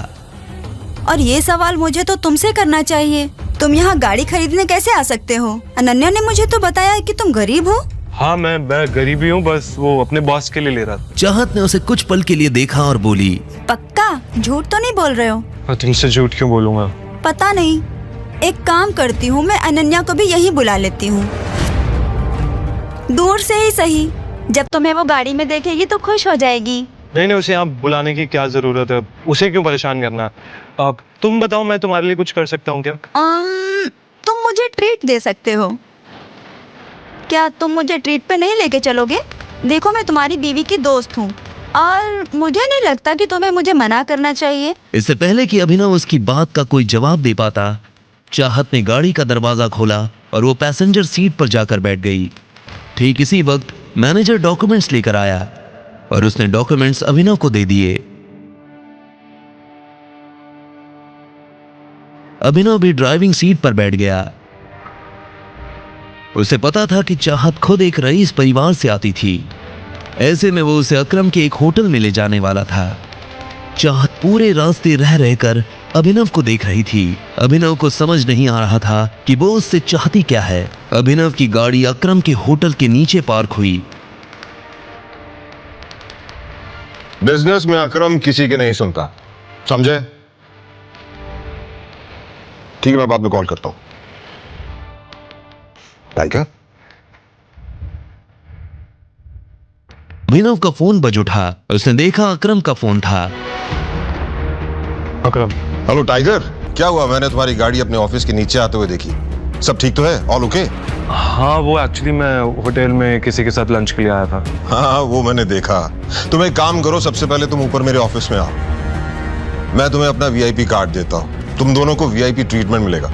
और ये सवाल मुझे तो तुमसे करना चाहिए, तुम यहाँ गाड़ी खरीदने कैसे आ सकते हो? अनन्या ने मुझे तो बताया कि तुम गरीब हो। हाँ, मैं गरीब ही हूँ, बस वो अपने बॉस के लिए ले रहा था। चाहत ने उसे कुछ पल के लिए देखा और बोली, पक्का झूठ तो नहीं बोल रहे हो? मैं तुमसे झूठ क्यों बोलूंगा? पता नहीं, एक काम करती हूँ, मैं अनन्या को भी यहीं बुला लेती हूँ। दूर से ही सही, जब तुम्हें वो गाड़ी में देखेगी तो खुश हो जाएगी। नहीं नहीं, उसे यहाँ बुलाने की क्या जरूरत है? उसे क्यों परेशान करना? अब तुम बताओ, मैं तुम्हारे लिए कुछ कर सकता हूँ क्या? तुम मुझे ट्रीट दे सकते हो। क्या तुम मुझे ट्रीट पे नहीं लेके चलोगे? देखो, मैं तुम्हारी बीवी की दोस्त हूँ और मुझे नहीं लगता कि तुम्हें मुझे मना करना चाहिए। इससे पहले कि अभिनव उसकी बात का कोई जवाब दे पाता, चाहत ने गाड़ी का दरवाजा खोला और वो पैसेंजर सीट पर जाकर बैठ गई। ठीक इसी वक्त मैनेजर डॉक्यूमेंट्स लेकर आया और उसने डॉक्यूमेंट्स अभिनव को दे दिए। अभिनव भी ड्राइविंग सीट पर बैठ गया। उसे पता था कि चाहत खुद एक रईस परिवार से आती थी। ऐसे में वो उसे अकरम के एक होटल में ले जाने वाला था। चाहत पूरे रास्ते रह रहकर अभिनव को देख रही थी। अभिनव को समझ नहीं आ रहा था कि वो उससे चाहती क्या है। अभिनव की गाड़ी अकरम के होटल के नीचे पार्क हुई। बिजनेस में अकरम किसी की नहीं सुनता, समझे? ठीक है, मैं बाद में कॉल करता हूं। टाइगर, अभिनव का फोन बज उठा। उसने देखा अकरम का फोन था। अकरम। हेलो टाइगर, क्या हुआ? मैंने तुम्हारी गाड़ी अपने ऑफिस के नीचे आते हुए देखी। सब ठीक तो है? All okay? हाँ, वो एक्चुअली मैं होटल में किसी के साथ लंच के लिए आया था। हाँ, वो मैंने देखा। तुम एक काम करो, सबसे पहले तुम ऊपर मेरे ऑफिस में आओ। मैं तुम्हें अपना वीआईपी कार्ड देता हूँ। तुम दोनों को वीआईपी ट्रीटमेंट मिलेगा।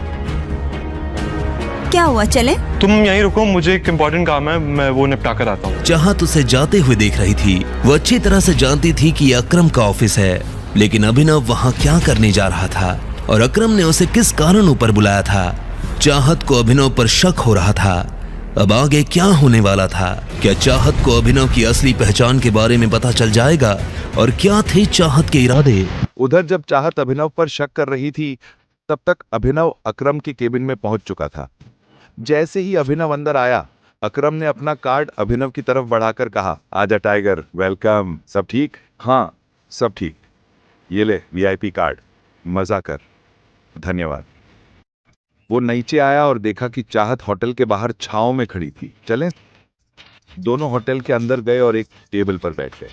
क्या हुआ, चले? तुम यहीं रुको, मुझे एक इम्पोर्टेंट काम है, मैं वो निपटा कर आता हूँ। चाहत उसे जाते हुए देख रही थी। वो अच्छी तरह से जानती थी कि यह अकरम का ऑफिस है, लेकिन अभिनव वहां क्या करने जा रहा था और अकरम ने उसे किस कारण ऊपर बुलाया था। चाहत को अभिनव पर शक हो रहा था। अब आगे क्या होने वाला था? क्या चाहत को अभिनव की असली पहचान के बारे में पता चल जाएगा और क्या थे चाहत के इरादे? उधर जब चाहत अभिनव पर शक कर रही थी, तब तक अभिनव अकरम के केबिन में पहुंच चुका था। जैसे ही अभिनव अंदर आया, अकरम ने अपना कार्ड अभिनव की तरफ बढ़ाकर कहा, आजा टाइगर, वेलकम। सब ठीक? हाँ, सब ठीक। ये ले वीआईपी कार्ड, मजा कर। धन्यवाद। वो नीचे आया और देखा कि चाहत होटल के बाहर छांव में खड़ी थी। चलें? दोनों होटल के अंदर गए और एक टेबल पर बैठ गए।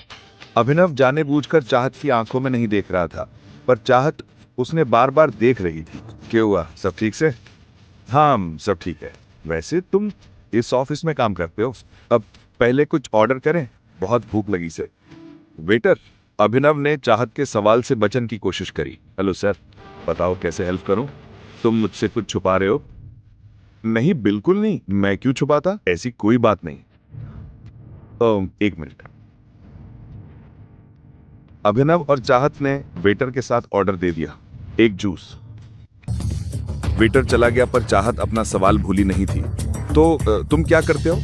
अभिनव जानबूझकर चाहत की आंखों में नहीं देख रहा था, पर चाहत उसने बार बार देख रही थी। क्या हुआ, सब ठीक से? हाँ, सब ठीक है। वैसे तुम इस ऑफिस में काम करते हो? अब पहले कुछ ऑर्डर करें, बहुत भूख लगी से। वेटर, अभिनव ने चाहत के सवाल से बचने की कोशिश करी। हेलो सर, बताओ कैसे हेल्प करूं? तुम मुझसे कुछ छुपा रहे हो? नहीं, बिल्कुल नहीं। मैं क्यों छुपाता? ऐसी कोई बात नहीं। एक मिनट। अभिनव और चाहत ने वेटर के साथ ऑर्डर दे दिया, एक जूस। वेटर चला गया, पर चाहत अपना सवाल भूली नहीं थी। तो तुम क्या करते हो?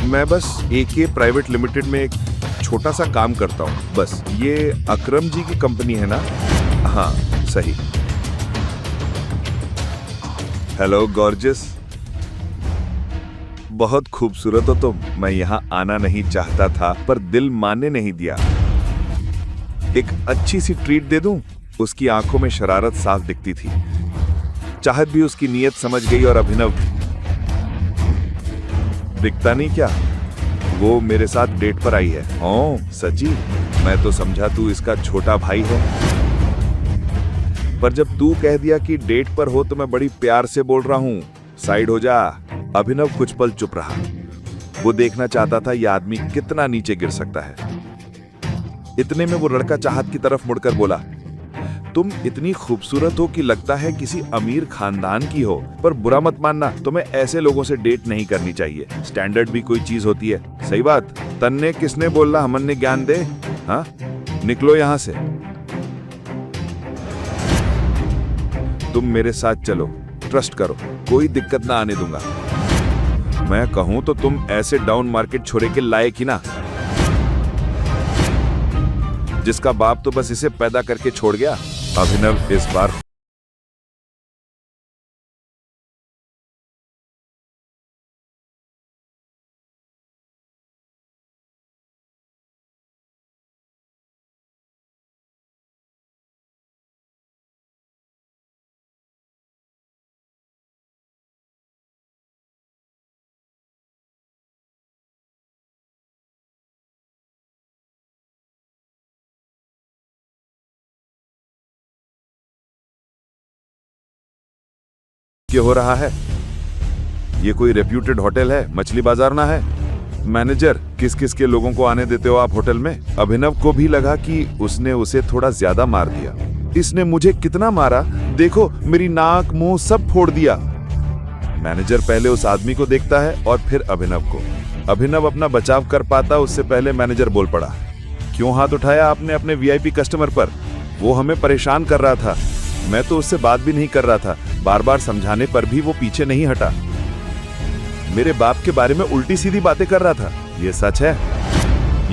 मैं बस एके प्राइवेट लिमिटेड में एक छोटा सा काम करता हूँ, बस। ये अकरम जी की कंपनी है ना? हाँ, सही। हेलो गॉर्जियस, बहुत खूबसूरत हो तुम। मैं यहाँ आना नहीं चाहता था, पर दिल मानने नहीं दिया। एक अच्छी सी ट्रीट दे दूं? उसकी आंखों में शरारत साफ दिखती थी। चाहत भी उसकी नीयत समझ गई और अभिनव दिखता नहीं क्या, वो मेरे साथ डेट पर आई है। ओह सची? मैं तो समझा तू इसका छोटा भाई है, पर जब तू कह दिया कि डेट पर हो तो मैं बड़ी प्यार से बोल रहा हूँ, साइड हो जा। अभिनव कुछ पल चुप रहा। वो देखना चाहता था यह आदमी कितना नीचे गिर सकता है। इतने में वो लड़का चाहत की तरफ मुड़कर बोला, तुम इतनी खूबसूरत हो कि लगता है किसी अमीर खानदान की हो, पर बुरा मत मानना, तुम्हें ऐसे लोगों से डेट नहीं करनी चाहिए। स्टैंडर्ड भी कोई चीज होती है। सही बात। तन्ने किसने बोला हमन ने ज्ञान दे? हाँ, निकलो यहां से। तुम मेरे साथ चलो, ट्रस्ट करो, कोई दिक्कत ना आने दूंगा। मैं कहूं तो तुम ऐसे डाउन मार्केट छोरे के लायक ही ना, जिसका बाप तो बस इसे पैदा करके छोड़ गया। अभिनव इस बार ये हो रहा है? ये कोई रेप्यूटेड होटल है, मछली बाजार ना है। मैनेजर, किस किस के लोगों को आने देते हो आप होटल में? अभिनव को भी लगा कि उसने उसे थोड़ा ज्यादा मार दिया। इसने मुझे कितना मारा, देखो मेरी नाक मुंह सब फोड़ दिया। मैनेजर पहले उस आदमी को देखता है और फिर अभिनव को। अभिनव अपना बचाव कर पाता उससे पहले मैनेजर बोल पड़ा, क्यों हाथ उठाया आपने अपने वीआईपी कस्टमर पर? वो हमें परेशान कर रहा था, मैं तो उससे बात भी नहीं कर रहा था, बार बार समझाने पर भी वो पीछे नहीं हटा। मेरे बाप के बारे में उल्टी सीधी बातें कर रहा था। ये सच है?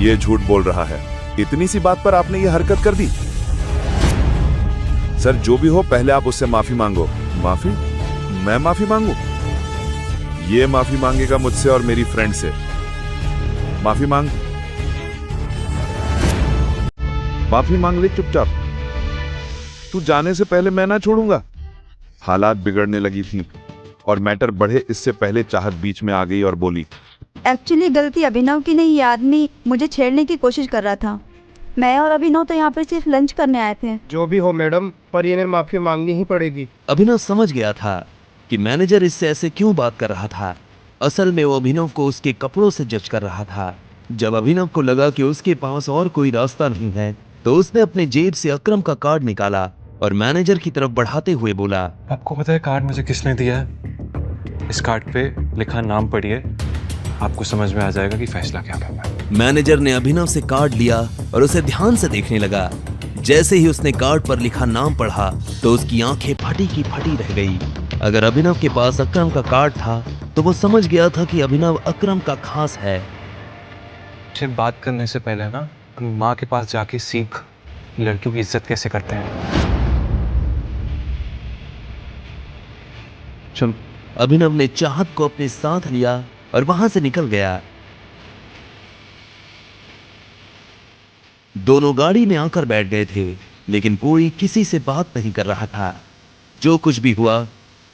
ये झूठ बोल रहा है। इतनी सी बात पर आपने ये हरकत कर दी? सर जो भी हो, पहले आप उससे माफी मांगो। माफी? मैं माफी मांगू? ये माफी मांगेगा मुझसे और मेरी फ्रेंड से। माफी मांग, माफी मांग ले चुपचाप। तू जाने से पहले मैं ना छोड़ूंगा। हालात बिगड़ने लगी थी और मैटर बढ़े इससे पहले चाहत बीच में आ गई और बोली, एक्चुअली गलती अभिनव की नहीं, ये आदमी मुझे छेड़ने की कोशिश कर रहा था। मैं और अभिनव तो यहाँ पर सिर्फ लंच करने आए थे। जो भी हो मैडम, पर इन्हें माफी मांगनी ही पड़ेगी। अभिनव समझ गया था कि मैनेजर इससे ऐसे क्यों बात कर रहा था। असल में वो अभिनव को उसके कपड़ों से जज कर रहा था। जब अभिनव को लगा कि उसके पास और कोई रास्ता नहीं है, तो उसने अपने जेब से अकरम का कार्ड निकाला और मैनेजर की तरफ बढ़ाते हुए बोला, आपको पता है कार्ड मुझे किसने दिया है? इस कार्ड पे लिखा नाम पढ़िए, आपको समझ में आ जाएगा कि फैसला क्या करना है। मैनेजर ने अभिनव से कार्ड लिया और उसे ध्यान से देखने लगा। जैसे ही उसने कार्ड पर लिखा नाम पढ़ा तो उसकी आंखें फटी की फटी रह गई। अगर अभिनव के पास अकरम का कार्ड था तो वो समझ गया था कि अभिनव अकरम का खास है। फिर बात करने से पहले ना माँ के पास जाके सीख लड़कियों की इज्जत कैसे करते हैं। चल। अभिनव ने चाहत को अपने साथ लिया और वहां से निकल गया। दोनों गाड़ी में आकर बैठ गए थे, लेकिन कोई किसी से बात नहीं कर रहा था। जो कुछ भी हुआ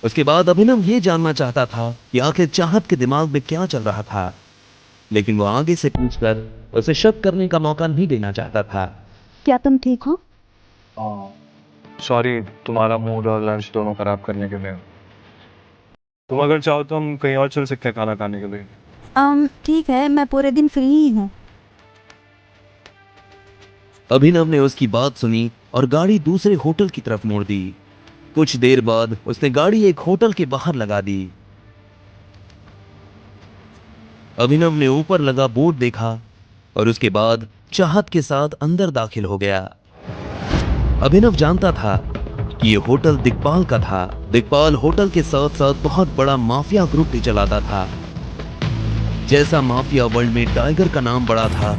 उसके बाद अभिनव ये जानना चाहता था कि आखिर चाहत के दिमाग में क्या चल रहा था, लेकिन वो आगे से पूछकर उसे शक करने का मौका नहीं देना चाहता था। क्या तुम ठीक हो? सॉरी तुम्हारा मूड और लंच दोनों खराब करने के लिए। तुम अगर चाहो तो हम कहीं और चल सकते हैं खाना खाने के लिए। ठीक है, मैं पूरे दिन फ्री ही हूँ। अभिनव ने उसकी बात सुनी और गाड़ी दूसरे होटल की तरफ मोड़ दी। कुछ देर बाद उसने गाड़ी एक होटल के बाहर लगा दी। अभिनव ने ऊपर लगा बोर्ड देखा और उसके बाद चाहत के साथ अंदर दाखिल हो गया। अभिनव जानता था कि ये होटल दिग्पाल का था। दिग्पाल होटल के साथ साथ बहुत बड़ा माफिया ग्रुप भी चलाता था। जैसा माफिया वर्ल्ड में टाइगर का नाम बड़ा था,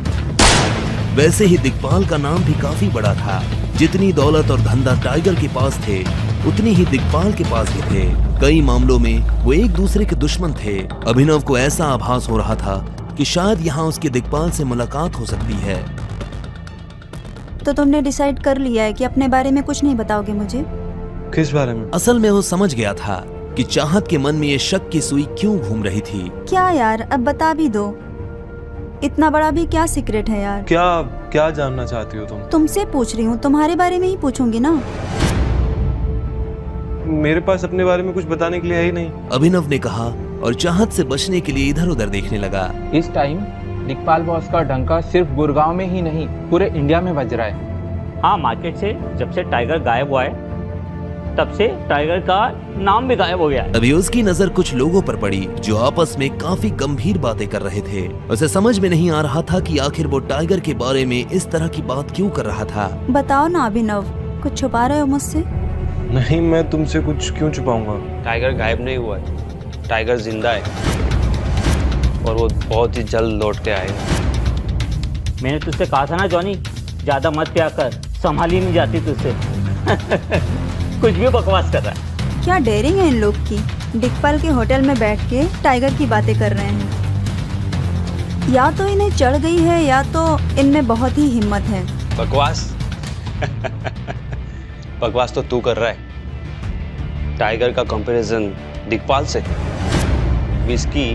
वैसे ही दिग्पाल का नाम भी काफी बड़ा था। जितनी दौलत और धंधा टाइगर के पास थे, उतनी ही दिग्पाल के पास भी थे। कई मामलों में वो एक दूसरे के दुश्मन थे। अभिनव को ऐसा आभास हो रहा था कि शायद यहाँ उसके दिग्पाल से मुलाकात हो सकती है। तो तुमने डिसाइड कर लिया है कि अपने बारे में कुछ नहीं बताओगे मुझे? किस बारे में? असल में वो समझ गया था कि चाहत के मन में ये शक की सुई क्यों घूम रही थी। क्या यार, अब बता भी दो। इतना बड़ा भी क्या सीक्रेट है यार? क्या जानना चाहती हो तुम? तुमसे पूछ रही हूँ, तुम्हारे बारे में ही पूछूंगी ना। मेरे पास अपने बारे में कुछ बताने के लिए है ही नहीं, अभिनव ने कहा और चाहत से बचने के लिए इधर उधर देखने लगा। इस टाइम दिग्पाल बॉस का डंका सिर्फ गुड़गांव में ही नहीं, पूरे इंडिया में बज रहा है। हाँ, मार्केट से जब से टाइगर गायब हुआ है तब से टाइगर का नाम भी गायब हो गया। अभी उसकी नजर कुछ लोगों पर पड़ी जो आपस में काफी गंभीर बातें कर रहे थे। उसे समझ में नहीं आ रहा था कि आखिर वो टाइगर के बारे में इस तरह की बात क्यों कर रहा था। बताओ ना अभिनव, कुछ छुपा रहे हो मुझसे? नहीं, मैं तुमसे कुछ क्यों छुपाऊंगा। टाइगर गायब नहीं हुआ है, टाइगर जिंदा है और वो बहुत ही जल्द लौट के आएगा। मैंने तुझसे कहा था ना जॉनी, ज्यादा मत प्यार कर, संभाली नहीं जाती तुझसे। कुछ भी बकवास कर रहा है। क्या डेयरिंग है इन लोग की, दिग्पाल के होटल में बैठ के टाइगर की बातें कर रहे हैं। या तो इन्हें चढ़ गई है या तो इनमें बहुत ही हिम्मत है। बकवास बकवास तो तू कर रहा है। टाइगर का कंपैरिजन दिग्पाल से? विस्की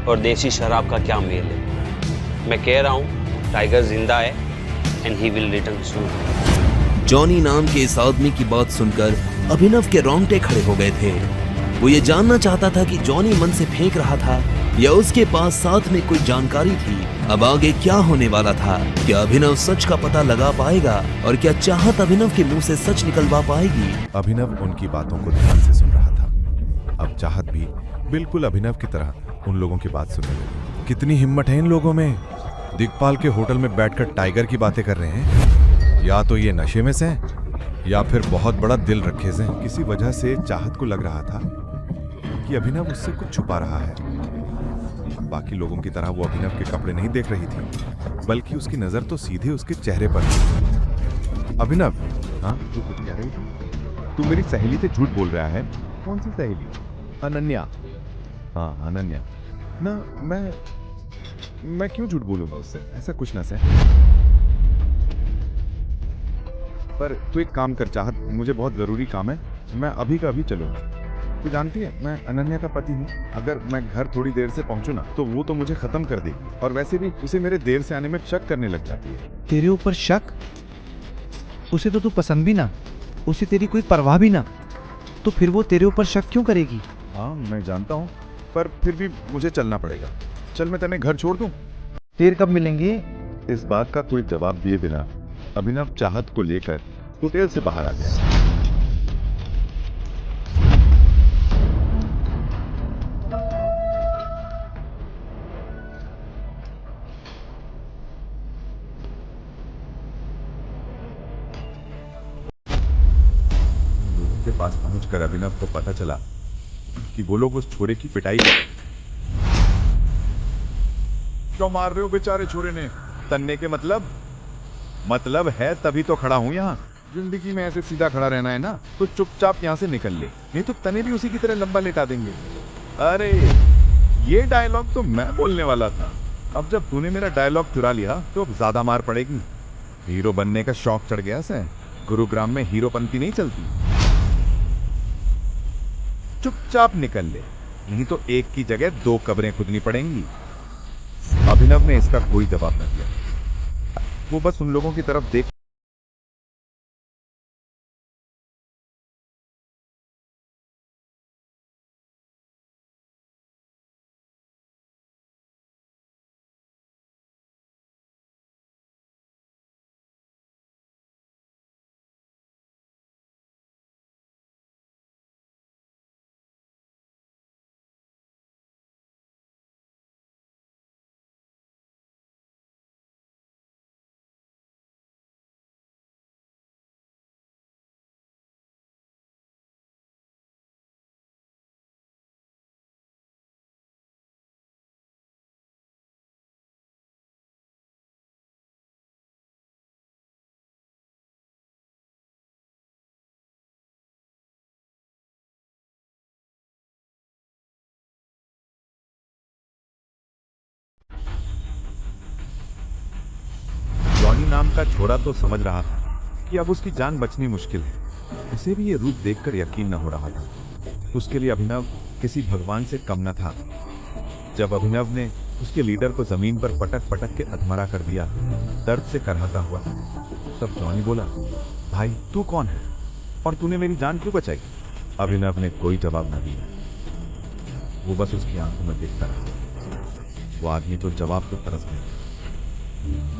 और देसी शराब का क्या मेल है? मैं कह रहा हूँ टाइगर जिंदा है and he will return soon. Johnny नाम के इस आदमी की बात सुनकर अभिनव के रोंगटे खड़े हो गए थे। वो ये जानना चाहता था कि जॉनी मन से फेंक रहा था या उसके पास साथ में कोई जानकारी थी। अब आगे क्या होने वाला था? क्या अभिनव सच का पता लगा पाएगा और क्या चाहत अभिनव के मुंह से सच निकलवा पाएगी? अभिनव उनकी बातों को ध्यान से सुन रहा था। अब चाहत भी बिल्कुल अभिनव की तरह उन लोगों की बात सुनने लगी। कितनी हिम्मत है इन लोगों में, दिग्पाल के होटल में बैठकर टाइगर की बातें कर रहे हैं। या तो ये नशे में से या फिर बहुत बड़ा दिल रखे से। किसी वजह से चाहत को लग रहा था कि अभिनव उससे कुछ छुपा रहा है। बाकी लोगों की तरह वो अभिनव के कपड़े नहीं देख रही थी, बल्कि उसकी नजर तो सीधे उसके चेहरे पर थी। अभिनव, हाँ तू कुछ कह रही थी? तू मेरी सहेली से झूठ बोल रहा है। कौन सी सहेली? अनन्या। हाँ अनन्या ना, मैं क्यों झूठ बोलूंगा उससे? ऐसा कुछ ना से। पर तू एक काम कर चाहत, मुझे बहुत जरूरी काम है, मैं अभी का अभी चलूंगा। तू जानती है मैं अनन्या का पति हूँ। अगर मैं घर थोड़ी देर से पहुंचू ना तो वो तो मुझे खत्म कर देगी, और वैसे भी उसे मेरे देर से आने में शक करने लग जाती है। तेरे ऊपर शक? उसे तो तू पसंद भी ना, उसे तेरी कोई परवाह भी ना, तो फिर वो तेरे ऊपर शक क्यों करेगी? हाँ मैं जानता हूँ, पर फिर भी मुझे चलना पड़ेगा। चल मैं तेने घर छोड़ दूँ। देर कब मिलेंगे? इस बात का कोई जवाब दिए बिना अभिनव चाहत को लेकर होटल से बाहर आ गया। लोगों के पास पहुंचकर अभिनव को पता चला कि वो लोग उस छोरे की पिटाई कर। क्यों मार रहे हो बेचारे छोरे ने? तन्ने के मतलब है तभी तो खड़ा हूं यहाँ। जिंदगी में ऐसे सीधा खड़ा रहना है ना तो चुपचाप यहाँ से निकल ले, नहीं तो तने भी उसी की तरह लंबा लेटा देंगे। अरे ये डायलॉग तो मैं बोलने वाला था। अब जब तूने मेरा डायलॉग चुरा लिया तो अब ज्यादा मार पड़ेगी। हीरो बनने का शौक चढ़ गया से? गुरुग्राम में हीरोपंती नहीं चलती। चुपचाप निकल ले, नहीं तो एक की जगह 2 कब्रें खुदनी पड़ेंगी। अभिनव ने इसका कोई जवाब न दिया। वो बस उन लोगों की तरफ देख जॉनी नाम का छोरा तो समझ रहा था कि अब उसकी जान बचनी मुश्किल है। उसे भी ये रूप देखकर यकीन न हो रहा था। उसके लिए अभिनव किसी भगवान से कम न था। जब अभिनव ने उसके लीडर को जमीन पर पटक पटक के अधमरा कर दिया, दर्द से करहता हुआ, तब जॉनी बोला, भाई तू कौन है और तूने मेरी जान क्यों बचाई? अभिनव ने कोई जवाब न दिया। वो बस उसकी आंखों में देखता रहा। वो आदमी तो जवाब तो तरस गया।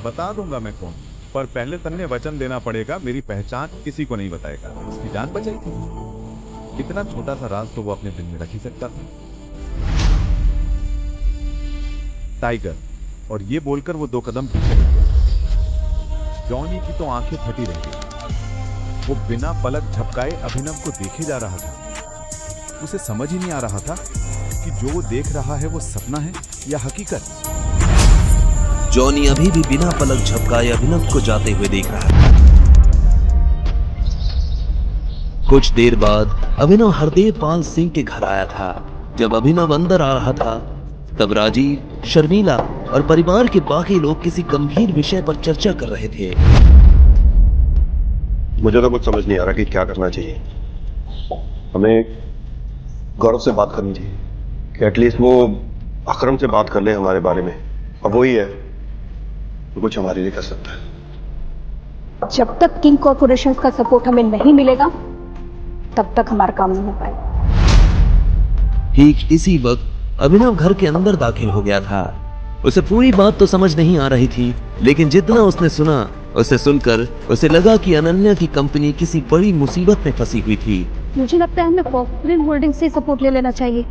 बता दूंगा मैं कौन, पर पहले तन्ने वचन देना पड़ेगा मेरी पहचान किसी को नहीं बताएगा। उसकी जान बचाई थी। इतना छोटा सा राज तो वो अपने दिल में रख ही सकता था। टाइगर, और ये बोलकर वो 2 कदम पीछे हट गया। जॉनी की तो आंखें फटी रह गई। वो बिना पलक झपकाए अभिनव को देखे जा रहा था। उसे समझ ही नहीं आ रहा था कि जो वो देख रहा है वो सपना है या हकीकत। जॉनी अभी भी बिना पलक झपकाए अभिनव को जाते हुए देख रहा था। कुछ देर बाद अभिनव हरदेव पाल सिंह के घर आया था। जब अभिनव अंदर आ रहा था तब राजीव, शर्मिला और परिवार के बाकी लोग किसी गंभीर विषय पर चर्चा कर रहे थे। मुझे तो कुछ समझ नहीं आ रहा कि क्या करना चाहिए। हमें गौरव से बात करनी चाहिए कि एटलीस्ट वो अकरम से बात कर ले हमारे बारे में। अब वही है तो कुछ हमारे लिए कर सकता है। जब तक किंग कॉर्पोरेशन का सपोर्ट हमें नहीं मिलेगा तब तक हमारा काम नहीं हो पाएगा। ठीक इसी वक्त अभिनव घर के अंदर दाखिल हो गया था। उसे पूरी बात तो समझ नहीं आ रही थी, लेकिन जितना उसने सुना उसे सुनकर उसे लगा कि अनन्या की कंपनी किसी बड़ी मुसीबत में फंसी हुई थी। मुझे लगता है हमें कॉर्पोरेट होल्डिंग से सपोर्ट ले लेना चाहिए।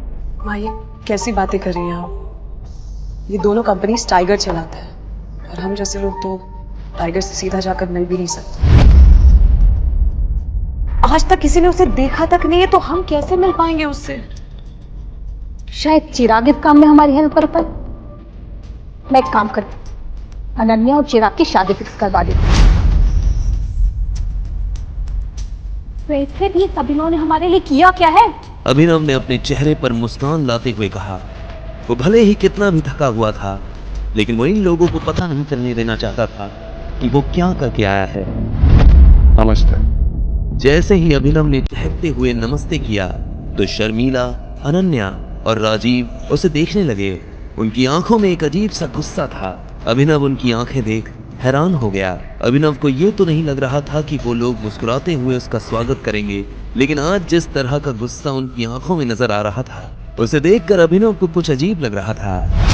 माँ, ये कैसी बातें कर रही हैं आप? ये दोनों कंपनीज टाइगर चलाता है और हम जैसे लोग तो टाइगर से सीधा जाकर मिल भी नहीं सकते। आज तक किसी ने उसे देखा तक नहीं है, तो हम कैसे मिल पाएंगे उससे? शायद चिराग इस काम में हमारी हेल्प कर पाए। मैं एक काम करती, अनन्या और चिराग की शादी फिक्स करवा देती। वैसे भी अभिनव ने हमारे लिए किया क्या है? अभिनव ने अपने चेहरे पर मुस्कान लाते हुए कहा। वो भले ही कितना भी थका हुआ था, लेकिन वो इन लोगों को पता नहीं चलने देना चाहता था कि वो क्या करके आया है। नमस्ते। जैसे ही अभिनव ने चहकते हुए नमस्ते किया तो शर्मिला, अनन्या और राजीव उसे देखने लगे। उनकी आंखों में एक अजीब सा गुस्सा था। अभिनव उनकी आंखें देख हैरान हो गया। अभिनव को ये तो नहीं लग रहा था कि वो लोग मुस्कुराते हुए उसका स्वागत करेंगे, लेकिन आज जिस तरह का गुस्सा उनकी आंखों में नजर आ रहा था, उसे देखकर अभिनव को कुछ अजीब लग रहा था।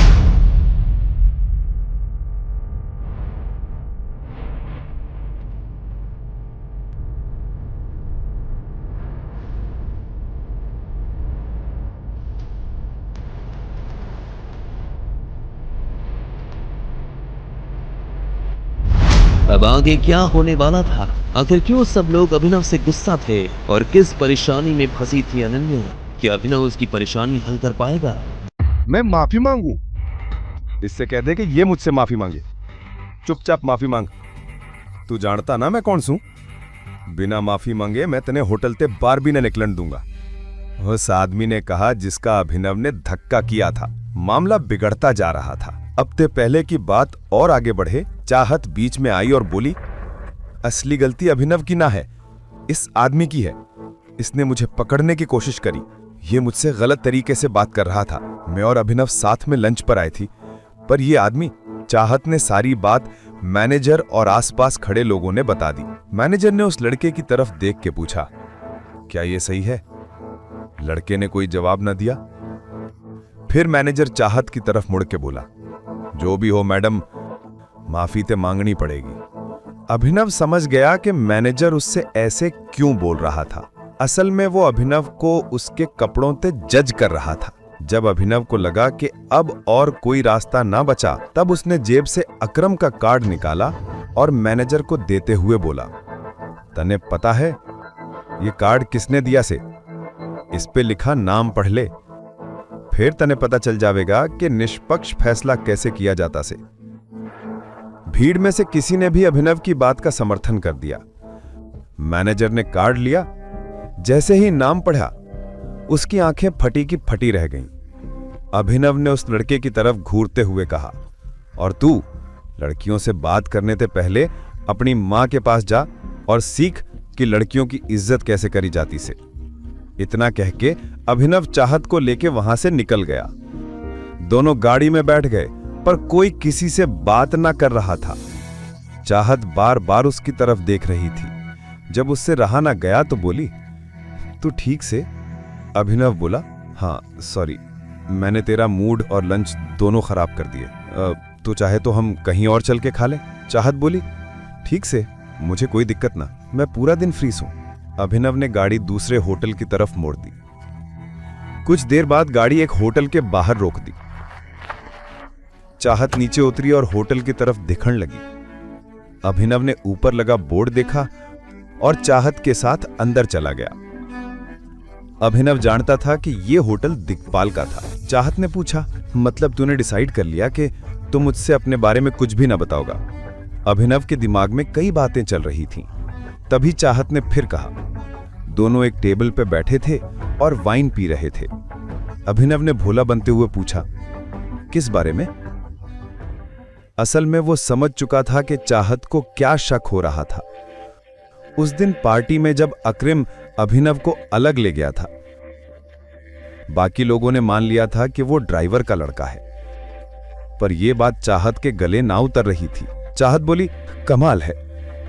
अब आगे क्या होने वाला था? आखिर क्यों सब लोग अभिनव से गुस्सा थे और किस परेशानी में फंसी थी अनन्या? क्या अभिनव उसकी परेशानी हल कर पाएगा? मैं माफी मांगू? इससे कह दे कि ये मुझसे माफी मांगे। चुपचाप माफी मांग। तू जानता ना मैं कौन सू? बिना माफी मांगे मैं तने होटल ते बार भी न निकलन दूंगा। उस आदमी ने कहा जिसका अभिनव ने धक्का किया था। मामला बिगड़ता जा रहा था। हफ्ते पहले की बात और आगे बढ़े, चाहत बीच में आई और बोली, असली गलती अभिनव की ना है, इस आदमी की है। इसने मुझे पकड़ने की कोशिश करी। ये मुझसे गलत तरीके से बात कर रहा था। मैं और अभिनव साथ में लंच पर आए थी, पर यह आदमी। चाहत ने सारी बात मैनेजर और आसपास खड़े लोगों ने बता दी। मैनेजर ने उस लड़के की तरफ देख के पूछा, क्या यह सही है? लड़के ने कोई जवाब न दिया। फिर मैनेजर चाहत की तरफ मुड़ के बोला, जो भी हो मैडम, माफी ते मांगनी पड़ेगी। अभिनव समझ गया कि मैनेजर उससे ऐसे क्यों बोल रहा था। असल में वो अभिनव को उसके कपड़ों ते जज कर रहा था। जब अभिनव को लगा कि अब और कोई रास्ता ना बचा, तब उसने जेब से अकरम का कार्ड निकाला और मैनेजर को देते हुए बोला, तने पता है ये कार्ड किसने दिया से? इस पे लिखा नाम पढ़ ले, फिर तने पता चल जाएगा कि निष्पक्ष फैसला कैसे किया जाता से। भीड़ में से किसी ने भी अभिनव की बात का समर्थन कर दिया। मैनेजर ने कार्ड लिया। जैसे ही नाम पढ़ा, उसकी आंखें फटी की फटी रह गईं। अभिनव ने उस लड़के की तरफ घूरते हुए कहा, और तू लड़कियों से बात करने से पहले अपनी मां के पास जा और सीख कि लड़कियों की इज्जत कैसे करी जाती से। इतना कह के अभिनव चाहत को लेके वहां से निकल गया। दोनों गाड़ी में बैठ गए, पर कोई किसी से बात ना कर रहा था। चाहत बार बार उसकी तरफ देख रही थी। जब उससे रहा ना गया तो बोली, तू ठीक से? अभिनव बोला, हाँ सॉरी, मैंने तेरा मूड और लंच दोनों खराब कर दिए। तू चाहे तो हम कहीं और चल के खा लें। चाहत बोली, ठीक से, मुझे कोई दिक्कत ना, मैं पूरा दिन फ्री हूं। अभिनव ने गाड़ी दूसरे होटल की तरफ मोड़ दी। कुछ देर बाद गाड़ी एक होटल के बाहर रोक दी। चाहत नीचे उतरी और होटल की तरफ दिखने लगी। अभिनव ने ऊपर लगा बोर्ड देखा और चाहत के साथ अंदर चला गया। अभिनव जानता था कि यह होटल दिक्पाल का था। चाहत ने पूछा, मतलब तूने डिसाइड कर लिया कि तुम मुझसे अपने बारे में कुछ भी ना बताओगा? अभिनव के दिमाग में कई बातें चल रही थीं। तभी चाहत ने फिर कहा। दोनों एक टेबल पर बैठे थे और वाइन पी रहे थे। अभिनव ने भोला बनते हुए पूछा, किस बारे में? असल में वो समझ चुका था कि चाहत को क्या शक हो रहा था। उस दिन पार्टी में जब अकरम अभिनव को अलग ले गया था, बाकी लोगों ने मान लिया था कि वो ड्राइवर का लड़का है, पर यह बात चाहत के गले ना उतर रही थी। चाहत बोली, कमाल है,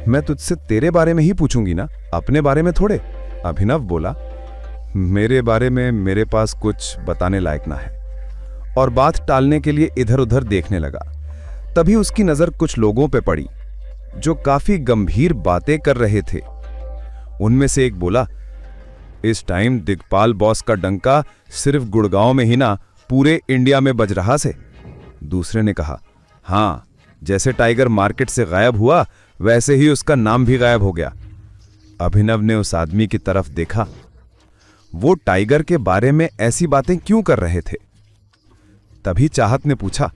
मैं तुझसे तेरे बारे में ही पूछूंगी ना, अपने बारे में थोड़े। अभिनव बोला, मेरे बारे में मेरे पास कुछ बताने लायक ना है, और बात टालने के लिए इधर उधर देखने लगा। तभी उसकी नजर कुछ लोगों पे पड़ी जो काफी गंभीर बातें कर रहे थे। उनमें से एक बोला, इस टाइम दिग्पाल बॉस का डंका सिर्फ गुड़गांव में ही ना पूरे इंडिया में बज रहा से। दूसरे ने कहा, हाँ, जैसे टाइगर मार्केट से गायब हुआ वैसे ही उसका नाम भी गायब हो गया। अभिनव ने उस आदमी की तरफ देखा। वो टाइगर के बारे में ऐसी बातें क्यों कर रहे थे? तभी चाहत ने पूछा,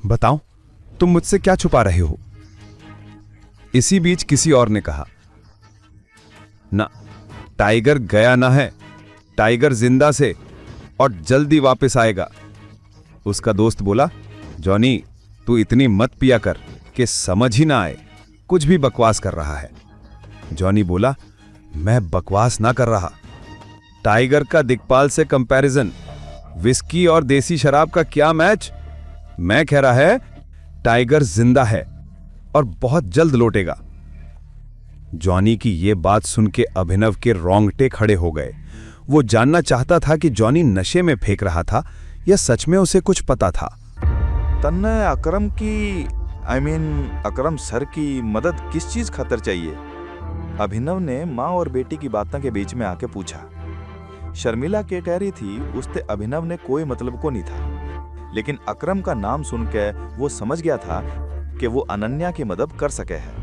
बताओ, तुम मुझसे क्या छुपा रहे हो? इसी बीच किसी और ने कहा, ना, टाइगर गया ना है, टाइगर जिंदा से और जल्दी वापस आएगा। उसका दोस्त बोला, जॉनी, तू इतनी मत पिया कर कि समझ ही ना आए, कुछ भी बकवास कर रहा है। जॉनी बोला, मैं बकवास ना कर रहा। टाइगर का दिग्पाल से कंपैरिजन, विस्की और देसी शराब का क्या मैच? मैं कह रहा है टाइगर जिंदा है और बहुत जल्द लौटेगा। जॉनी की यह बात सुन के अभिनव के रोंगटे खड़े हो गए। वो जानना चाहता था कि जॉनी नशे में फेंक रहा था या सच में उसे कुछ पता था। तन्ने अकरम की अकरम सर की मदद किस चीज खातर चाहिए? अभिनव ने माँ और बेटी की बातों के बीच में आके पूछा। शर्मिला के कह रही थी उससे अभिनव ने कोई मतलब को नहीं था, लेकिन अकरम का नाम सुन के वो समझ गया था कि वो अनन्या की मदद कर सके है।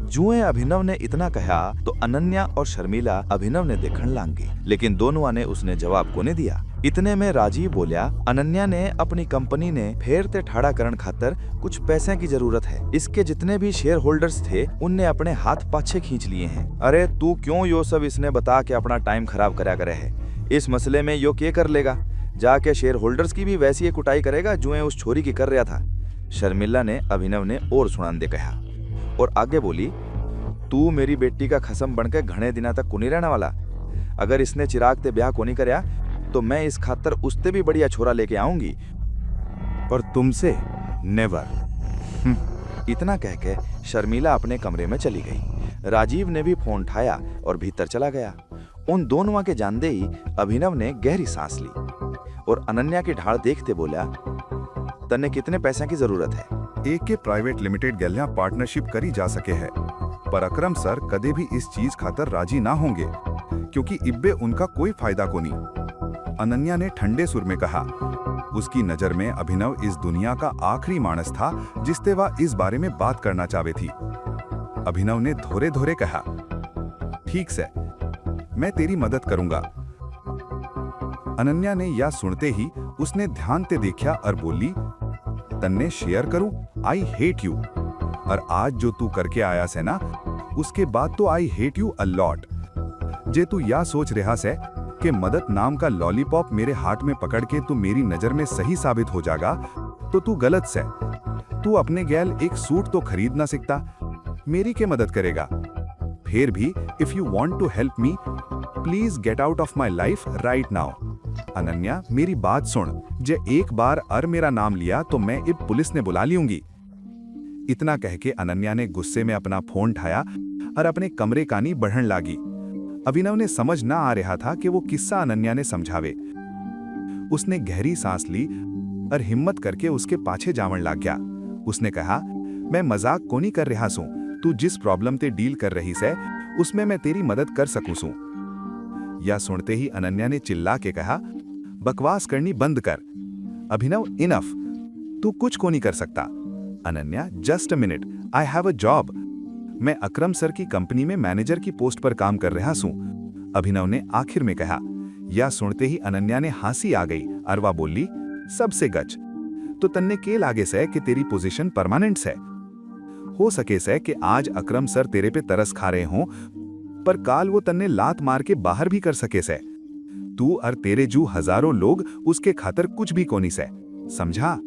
जुए अभिनव ने इतना कहा तो अनन्या और शर्मिला अभिनव ने देखने लांगी, लेकिन दोनों ने उसने जवाब को नहीं दिया। इतने में राजीव बोलिया, अनन्या ने अपनी कंपनी ने फेर ते ठाड़ा करण खातर कुछ पैसे की जरूरत है। इसके जितने भी शेयर होल्डर्स थे उनने अपने हाथ पाछे खींच लिए हैं। अरे तू क्यों यो सब इसने बता के अपना टाइम खराब करा करे है? इस मसले में यो क्या कर लेगा? जाके शेयर होल्डर्स की भी वैसी ही कुटाई करेगा जुए उस छोरी की कर रहा था। शर्मिला ने अभिनव ने और सुनान दे कहा और आगे बोली, तू मेरी बेटी का खसम बनकर घने दिना तक कुनी रहने वाला। अगर इसने चिराग ते ब्याह को नहीं करया तो मैं इस खातर उससे भी बढ़िया छोरा लेके आऊंगी, पर तुमसे नेवर। इतना कह के शर्मिला अपने कमरे में चली गई। राजीव ने भी फोन उठाया और भीतर चला गया। उन दोनों के जानते ही अभिनव ने गहरी सांस ली और अनन्या की ढाल देखते बोला, तन्ने कितने पैसे की जरूरत है? एक के प्राइवेट लिमिटेड गैलियां पार्टनरशिप करी जा सके है, पर अकरम सर कदे भी इस चीज खातर राजी ना होंगे, क्योंकि इब्बे उनका कोई फायदा को नहीं। अनन्या ने ठंडे सुर में कहा। उसकी नजर में अभिनव इस दुनिया का आखिरी मानस था जिससे वह इस बारे में बात करना चाहे थी। अभिनव ने धोरे धोरे कहा, ठीक से, मैं तेरी मदद करूंगा। अनन्या ने यह सुनते ही उसने ध्यान से देखा और बोली, तन्ने शेयर करूं, आई हेट यू। और आज जो तू करके आया से ना, उसके बाद तो I hate you a lot. जे तू या सोच रहा से कि मदद नाम का लॉलीपॉप मेरे हाथ में पकड़ के तू मेरी नजर में सही साबित हो जाएगा, तो तू गलत से। तू अपने गैल एक सूट तो खरीद ना सकता, मेरी के मदद करेगा। फिर भी if you want to help me, please get out of my life right now. Ananya, मेरी बात सुन, जे एक बार अर मेरा नाम लिया तो मैं इब पुलिस ने बुला लियूंगी। इतना कह के अनन्या ने गुस्से में अपना फोन उठाया और अपने कमरे कानी बढ़न लागी। अभिनव ने समझ ना आ रहा था कि वो किस्सा अनन्या ने समझावे। उसने गहरी सांस ली और हिम्मत करके उसके पाछे जावन लग गया। उसने कहा, मैं मजाक को नहीं कर रहा सू, तू जिस प्रॉब्लम ते डील कर रही से उसमें मैं तेरी मदद कर सकूं सू। या सुनते ही अनन्या ने चिल्ला के कहा, बकवास करनी बंद कर। अभिनव, इनफ, तू कुछ को नहीं कर सकता। Ananya, just a minute, I have a job. मैं अकरम सर की कंपनी में मैनेजर की पोस्ट पर काम कर रहा हूं, अभिनव ने आखिर में कहा। यह सुनते ही अनन्या ने हंसी आ गई और वह बोली, सबसे गच, तो तन्ने के लागे से कि तेरी पोजीशन परमानेंट है। हो सके से कि आज अकरम सर तेरे पे तरस खा रहे हों, पर काल वो तन्ने लात मार के बाहर भी कर सके से। तू और तेरे जू हजारों लोग उसके खातर कुछ भी कोनी से, समझा?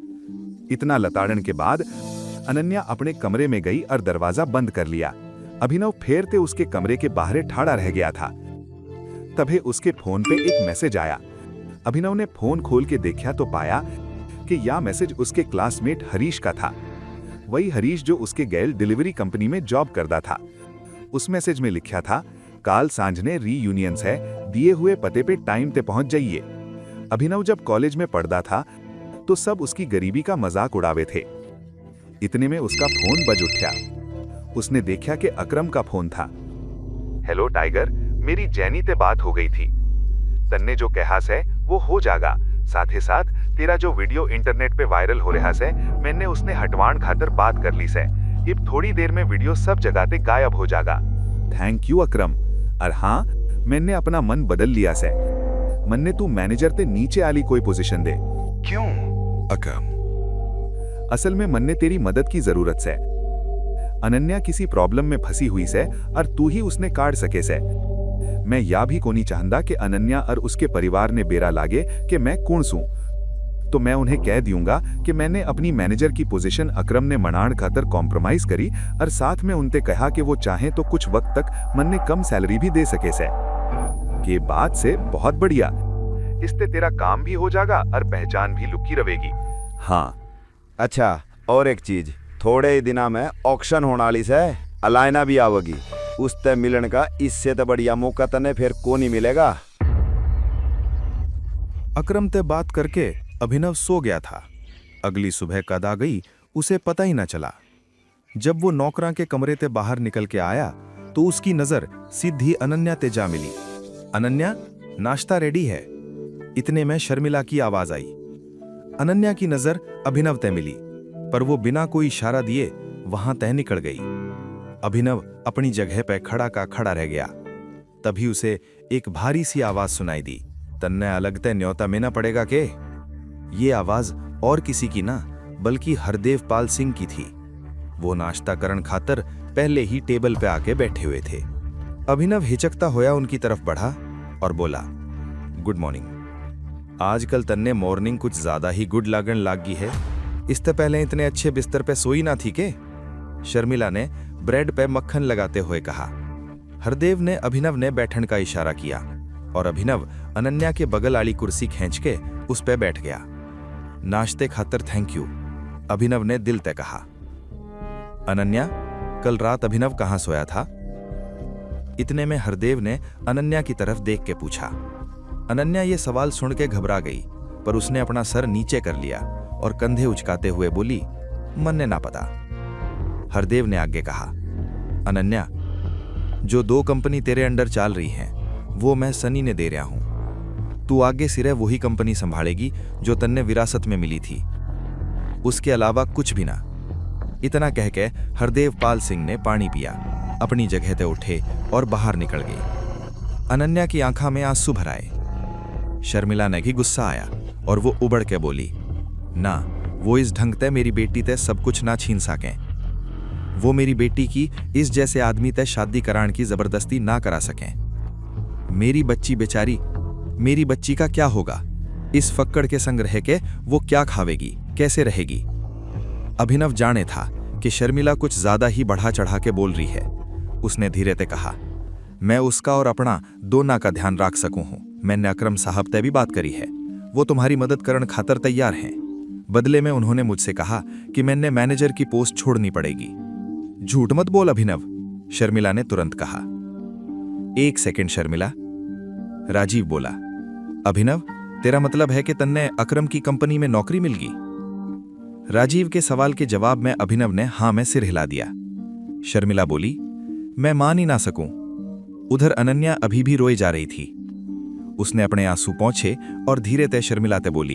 इतना लताड़न के बाद अनन्या अपने कमरे में गई और दरवाजा बंद कर लिया। अभिनव फेरते उसके कमरे के बाहर ठाड़ा रह गया था। तभी उसके फोन पे एक मैसेज आया। अभिनव ने फोन खोल के देखा तो पाया कि यह मैसेज उसके क्लासमेट हरीश का था। वही हरीश जो उसके गैल डिलीवरी कंपनी में जॉब करता था। उस मैसेज में लिखा था, काल सांझने रीयूनियंस है, दिए हुए पते पे टाइम ते पहुंच जाइए। अभिनव जब कॉलेज में पढ़ता था तो सब उसकी गरीबी का मजाक उड़ावे थे। इतने में उसका फोन बज उठा। उसने देखा कि अकरम का फोन था। हेलो टाइगर, मेरी जैनी ते बात हो गई थी। तन्ने जो कहा से वो हो जाएगा। साथ ही साथ तेरा जो वीडियो इंटरनेट पे वायरल हो रहा से, मैंने उसने हटवाण खातर बात कर ली से। अब थोड़ी देर में वीडियो सब जगह ते गायब हो जाएगा। थैंक यू अकरम। और हाँ, मैंने अपना मन बदल लिया से। मन्ने तू मैनेजर ते नीचे आली कोई पोजीशन दे। क्यों? अकरम, असल में मन्ने तेरी मदद की जरूरत से। अनन्या किसी प्रॉब्लम में फंसी हुई से और तू ही उसने काट सके से। मैं या भी कोनी चाहता कि अनन्या और उसके परिवार ने बेरा लागे कि मैं कौन सूं। तो मैं उन्हें कह दूंगा कि मैंने अपनी मैनेजर की पोजीशन अकरम ने मनाण खातर कॉम्प्रोमाइज करी और साथ में उनसे कहा कि वो चाहे तो कुछ वक्त तक मन्ने कम सैलरी भी दे सके से। ये बात से बहुत बढ़िया। इससे तेरा काम भी हो जाएगा और पहचान भी लुकी रहेगी। हाँ, अच्छा और एक चीज, थोड़े ही दिना में ऑक्शन होने वाली से अलायना भी आवेगी। उससे मिलन का इससे तो बढ़िया मौका तने फिर को नहीं मिलेगा। अकरम ते बात करके अभिनव सो गया था। अगली सुबह कद आ गई, उसे पता ही न चला। जब वो नौकरा के कमरे ते बाहर निकल के आया तो उसकी नजर सीधी अनन्या ते जा मिली। अनन्या, नाश्ता रेडी है। इतने में शर्मिला की आवाज आई। अनन्या की नजर अभिनव ते मिली, पर वो बिना कोई इशारा दिए वहां तय निकल गई। अभिनव अपनी जगह पे खड़ा का खड़ा रह गया। तभी उसे एक भारी सी आवाज सुनाई दी। तन्ने अलग तय न्योता में ना पड़ेगा के? ये आवाज और किसी की ना बल्कि हरदेव पाल सिंह की थी। वो नाश्ता करन खातर पहले ही टेबल पे आके बैठे हुए थे। अभिनव हिचकता होया उनकी तरफ बढ़ा और बोला, गुड मॉर्निंग। आजकल तन्ने मॉर्निंग कुछ ज्यादा ही गुड लागन लागी है। इससे पहले इतने अच्छे बिस्तर पे सोई ना थी के? शर्मिला ने ब्रेड पे मक्खन लगाते हुए कहा। हरदेव ने अभिनव ने बैठन का इशारा किया और अभिनव अनन्या के बगल वाली कुर्सी खींच के उस पे बैठ गया। नाश्ते खातर थैंक यू, अभिनव ने दिल ते कहा। अनन्या, कल रात अभिनव कहां सोया था? इतने में हरदेव ने अनन्या की तरफ देख के पूछा। अनन्या ये सवाल सुन के घबरा गई, पर उसने अपना सर नीचे कर लिया और कंधे उचकाते हुए बोली, मन्ने ना पता। हरदेव ने आगे कहा, अनन्या, जो 2 कंपनी तेरे अंडर चल रही हैं वो मैं सनी ने दे रहा हूं। तू आगे सिरे वही कंपनी संभालेगी जो तन्ने विरासत में मिली थी, उसके अलावा कुछ भी ना। इतना कह के हरदेव पाल सिंह ने पानी पिया, अपनी जगह ते उठे और बाहर निकल गई। अनन्या की आंखों में आंसू भर आए। शर्मिला ने भी गुस्सा आया और वो उबड़ के बोली, ना, वो इस ढंग ते मेरी बेटी ते सब कुछ ना छीन सकें। वो मेरी बेटी की इस जैसे आदमी ते शादी कराने की जबरदस्ती ना करा सकें। मेरी बच्ची बेचारी, मेरी बच्ची का क्या होगा? इस फक्कड़ के संग रह के वो क्या खावेगी, कैसे रहेगी? अभिनव जाने था कि शर्मिला कुछ ज्यादा ही बढ़ा चढ़ा के बोल रही है। उसने धीरे से कहा, मैं उसका और अपना दोनों का ध्यान रख सकूं हूं। मैंने अकरम साहब से भी बात करी है, वो तुम्हारी मदद करने खातर तैयार हैं। बदले में उन्होंने मुझसे कहा कि मैंने मैनेजर की पोस्ट छोड़नी पड़ेगी। झूठ मत बोल अभिनव, शर्मिला ने तुरंत कहा। 1 सेकंड शर्मिला, राजीव बोला। अभिनव, तेरा मतलब है कि तन्ने अकरम की कंपनी में नौकरी मिल गई? राजीव के सवाल के जवाब में अभिनव ने हां में सिर हिला दिया। शर्मिला बोली, मैं मान ही ना सकूं। उधर अनन्या अभी भी रोई जा रही थी। उसने अपने आंसू पोंछे और धीरे से शर्मिला से बोली,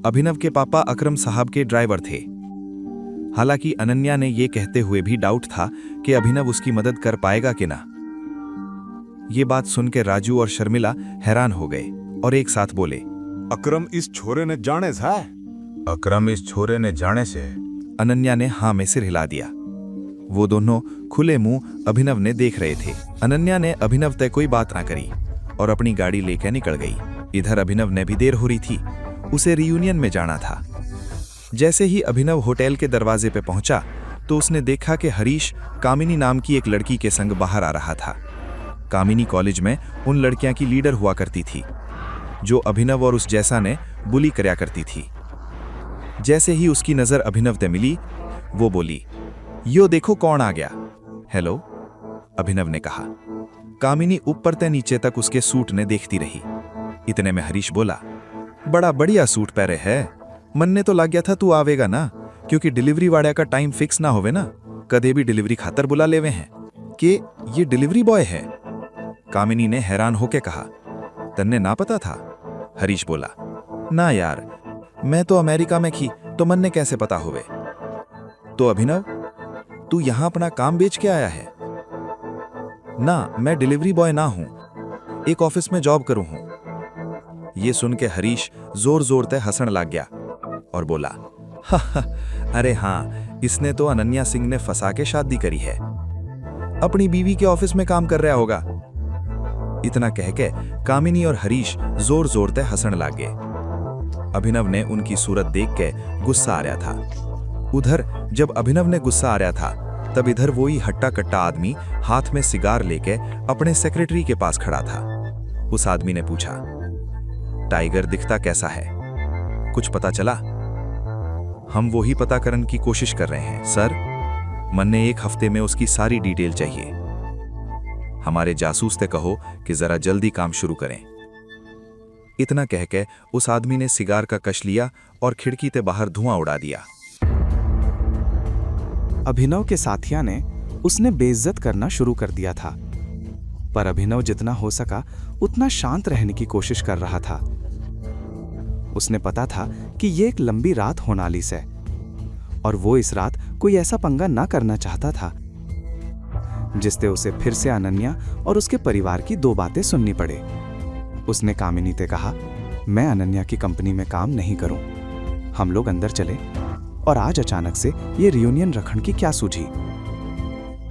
अभिनव के पापा अकरम साहब के ड्राइवर थे। हालांकि अनन्या ने यह कहते हुए भी डाउट था कि अभिनव उसकी मदद कर पाएगा कि ना। ये बात सुन के राजू और शर्मिला हैरान हो गए और एक साथ बोले, अकरम इस छोरे ने जाने से? अकरम इस छोरे ने जाने से? अनन्या ने हां में सिर हिला दिया। वो दोनों खुले मुंह अभिनव ने देख रहे थे। अनन्या ने अभिनव तय कोई बात ना करी और अपनी गाड़ी लेकर निकल गई। इधर अभिनव ने भी देर हो रही थी, उसे रियूनियन में जाना था। जैसे ही अभिनव होटल के दरवाजे पे पहुंचा तो उसने देखा कि हरीश कामिनी नाम की एक लड़की के संग बाहर आ रहा था। कामिनी कॉलेज में उन लड़कियां की लीडर हुआ करती थी जो अभिनव और उस जैसा ने बुली करया करती थी। जैसे ही उसकी नजर अभिनव से मिली, वो बोली, यो देखो कौन आ गया। हेलो, अभिनव ने कहा। कामिनी ऊपर ते नीचे तक उसके सूट ने देखती रही। इतने में हरीश बोला, बड़ा बढ़िया सूट पहरे है। मन ने तो लग गया था तू आवेगा ना, क्योंकि डिलीवरी वाड़े का टाइम फिक्स ना होवे ना, कदे भी डिलीवरी खातर बुला लेवे हैं कि ये डिलीवरी बॉय है। कामिनी ने हैरान होके कहा, तन्ने ना पता था? हरीश बोला, ना यार, मैं तो अमेरिका में थी, तो मन ने कैसे पता होवे। तो अभिनव, तू यहां अपना काम बेच के आया है? ना, मैं डिलीवरी बॉय ना हूं, एक ऑफिस में जॉब करूं हूं। ये सुन के हरीश जोर जोर से हंसने लग गया और बोला, अरे हाँ, इसने तो अनन्या सिंह ने फंसा के शादी करी है, अपनी बीवी के ऑफिस में काम कर रहा होगा। इतना कह के कामिनी और हरीश जोर जोर से हंसने लग गए। अभिनव ने उनकी सूरत देख के गुस्सा आ रहा था। उधर जब अभिनव ने गुस्सा आ रहा था, तब इधर वही हट्टा कट्टा आदमी हाथ में सिगार लेके अपने सेक्रेटरी के पास खड़ा था। उस आदमी ने पूछा, टाइगर दिखता कैसा है, कुछ पता चला? हम वो ही पता करने की कोशिश कर रहे हैं सर। मन ने 1 हफ्ते में उसकी सारी डिटेल चाहिए। हमारे जासूस से कहो कि जरा जल्दी काम शुरू करें। इतना कह के उस आदमी ने सिगार का कश लिया और खिड़की से बाहर धुआं उड़ा दिया। अभिनव के साथिया ने उसने बेइज्जत करना शुरू कर दिया था, पर अभिनव जितना हो सका उतना शांत रहने की कोशिश कर रहा था। उसने पता था कि ये एक लंबी रात होने से, और वो इस रात कोई ऐसा पंगा ना करना चाहता था जिससे उसे फिर से अनन्या और उसके परिवार की 2 बातें सुननी पड़े। उसने कामिनी से कहा, मैं अनन्या की कंपनी में काम नहीं करूं, हम लोग अंदर चले। और आज अचानक से ये रियूनियन रखने की क्या सूझी?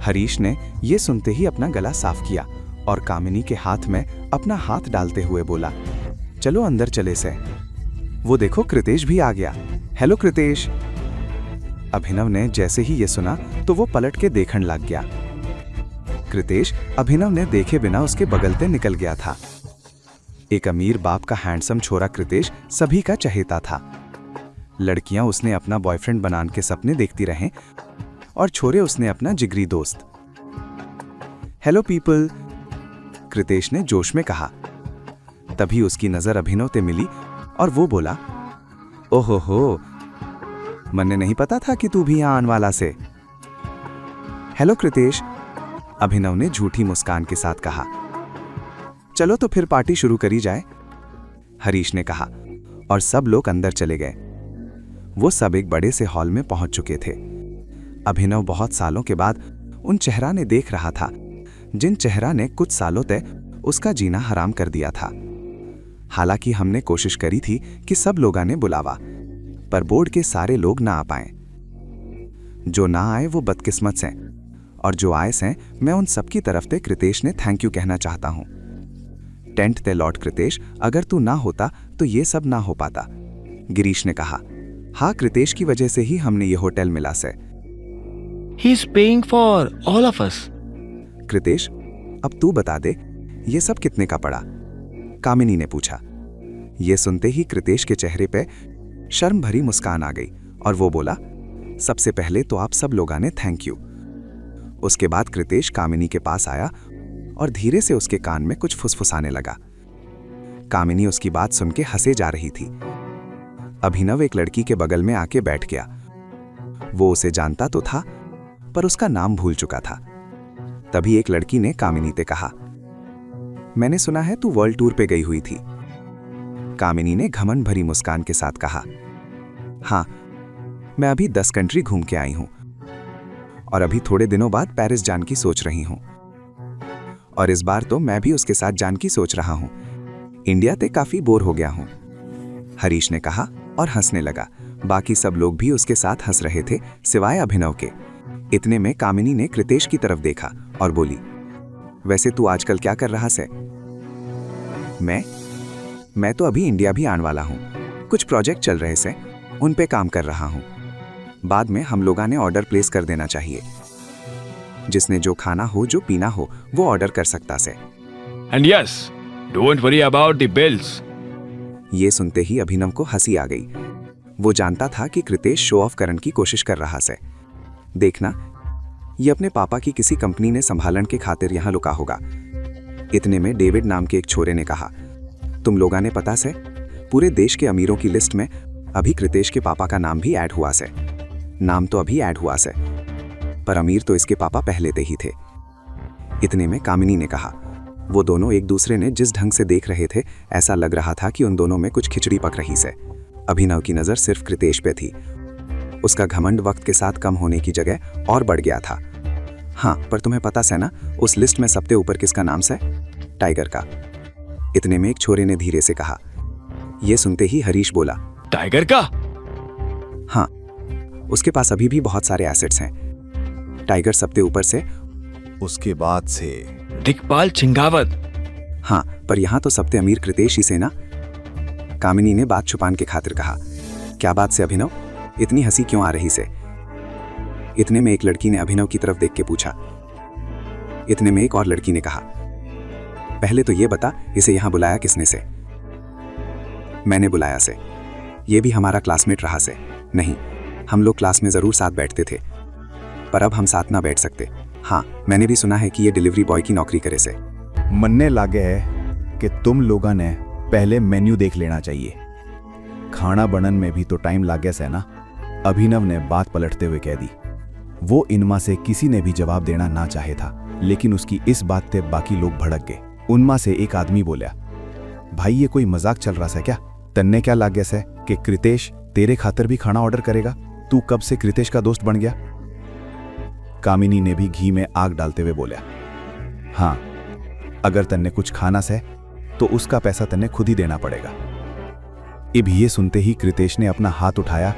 हरीश ने ये सुनते ही अपना गला साफ किया और कामिनी के हाथ में अपना हाथ डालते हुए बोला, चलो अंदर चले से। वो देखो, कृतेश भी आ गया। हेलो कृतेश। अभिनव ने जैसे ही ये सुना तो वो पलट के देखने लग गया। कृतेश अभिनव ने देखे बिना उसके बगल से निकल गया था। एक अमीर बाप का हैंडसम छोरा कृतेश सभी का चहेता था। लड़कियां उसने अपना बॉयफ्रेंड बनाने के सपने देखती रहें और छोरे उसने अपना जिगरी दोस्त। हेलो पीपल, कृतेश ने जोश में कहा। तभी उसकी नजर अभिनव से मिली और वो बोला, ओहो हो, मन्ने नहीं पता था कि तू भी यहाँ आने वाला से। हेलो कृतेश, अभिनव ने झूठी मुस्कान के साथ कहा। चलो तो फिर पार्टी शुरू करी जाए, हरीश ने कहा और सब लोग अंदर चले गए। वो सब एक बड़े से हॉल में पहुंच चुके थे। अभिनव बहुत सालों के बाद उन चेहरा ने देख रहा था जिन चेहरा ने कुछ सालों तक उसका जीना हराम कर दिया था। हालांकि हमने कोशिश करी थी कि सब लोगों ने बुलावा, पर बोर्ड के सारे लोग ना आ पाए। जो ना आए वो बदकिस्मत से, और जो आए से मैं उन सब की तरफ से कृतेश ने थैंक यू कहना चाहता हूँ। टेंट ते लॉर्ड कृतेश, अगर तू ना होता तो ये सब ना हो पाता, गिरीश ने कहा। हाँ, कृतेश की वजह से ही हमने ये होटल मिला से। He is paying for all of us. Kritesh, अब तू बता दे ये सब कितने का पड़ा? कामिनी ने पूछा। ये सुनते ही कृतेश के चेहरे पे शर्म भरी मुस्कान आ गई और वो बोला, सबसे पहले तो आप सब लोगों ने थैंक यू। उसके बाद कृतेश कामिनी के पास आया और धीरे से उसके कान में कुछ फुसफुसाने लगा। कामिनी उसकी बात सुन के हंसे जा रही थी। अभिनव एक लड़की के बगल में आके बैठ गया। वो उसे जानता तो था, पर उसका नाम भूल चुका था। तभी एक लड़की ने कामिनी से कहा, मैंने सुना है तू वर्ल्ड टूर पे गई हुई थी। कामिनी ने घमंड भरी मुस्कान के साथ कहा, हाँ, मैं अभी 10 कंट्री घूम के आई हूं और अभी थोड़े दिनों बाद पेरिस जाने की सोच रही हूं। और इस बार तो मैं भी उसके साथ जाने की सोच रहा हूं। इंडिया ते काफी बोर हो गया हूं, हरीश ने कहा और हंसने लगा। बाकी सब लोग भी उसके साथ हंस रहे थे सिवाय अभिनव के। इतने में कामिनी ने कृतेश की तरफ देखा और बोली, वैसे तू आजकल क्या कर रहा से? मैं तो अभी इंडिया भी आने वाला हूँ। कुछ प्रोजेक्ट चल रहे से, उन पे काम कर रहा हूँ। बाद में हम लोगों ने ऑर्डर प्लेस कर देना चाहिए। जिसने जो खाना हो, जो पीना हो, वो ऑर्डर कर सकता से। And yes, don't worry about the bills. ये सुनते ही अभिनव को हंसी आ गई। वो जानता था कि कृतेश शो ऑफ करने की कोशिश कर रहा से। देखना, ये अपने पापा की किसी कंपनी ने संभालन के खातिर यहाँ लुका होगा। इतने में डेविड नाम के एक छोरे ने कहा, तुम लोगों ने पता से पूरे देश के अमीरों की लिस्ट में अभी कृतेश के पापा का नाम भी ऐड हुआ से। नाम तो अभी ऐड हुआ से, पर अमीर तो इसके पापा पहले से ही थे। इतने में कामिनी ने कहा, वो दोनों एक दूसरे ने जिस ढंग से देख रहे थे ऐसा लग रहा था कि उन दोनों में कुछ खिचड़ी पक रही से। अभिनव की नज़र सिर्फ कृतेश पे थी। उसका घमंड वक्त के साथ कम होने की जगह और बढ़ गया था। हाँ, पर तुम्हें पता है ना उस लिस्ट में सबसे ऊपर किसका नाम से? टाइगर का। इतने में एक छोरे ने धीरे से कहा। यह सुनते ही हरीश बोला, टाइगर का? हाँ, उसके पास अभी भी बहुत सारे एसेट्स हैं। टाइगर सबसे ऊपर से, उसके बाद से दिक्पाल छिंगावत। हाँ, पर यहाँ तो सबसे अमीर कृतेश ही से ना। कामिनी ने बात छुपाने के खातिर कहा, क्या बात से अभिनव, इतनी हंसी क्यों आ रही से? इतने में एक लड़की ने अभिनव की तरफ देख के पूछा। इतने में एक और लड़की ने कहा, पहले तो ये बता इसे यहाँ बुलाया किसने से? मैंने बुलाया से। ये भी हमारा क्लासमेट रहा से। नहीं, हम लोग क्लास में जरूर साथ बैठते थे, पर अब हम साथ ना बैठ सकते। हाँ, मैंने भी सुना है कि ये डिलीवरी बॉय की नौकरी करे से। मनने लागे है कि तुम लोगों ने पहले मेन्यू देख लेना चाहिए। खाना बनन में भी तो टाइम लागे से ना। अभिनव ने बात पलटते हुए कह दी। वो इनमें से किसी ने भी जवाब देना ना चाहे था, लेकिन उसकी इस बात से बाकी लोग भड़क गए। उनमें से एक आदमी बोला, भाई ये कोई मजाक चल रहा है क्या? तन्ने क्या लागे से कि कृतेश तेरे खातर भी खाना ऑर्डर करेगा? तू कब से कृतेश का दोस्त बन गया? कामिनी ने भी घी में आग डालते हुए बोला, हाँ, अगर तन्ने कुछ खाना से तो उसका पैसा तन्ने खुद ही देना पड़ेगा। अब ये सुनते ही कृतेश ने अपना हाथ उठाया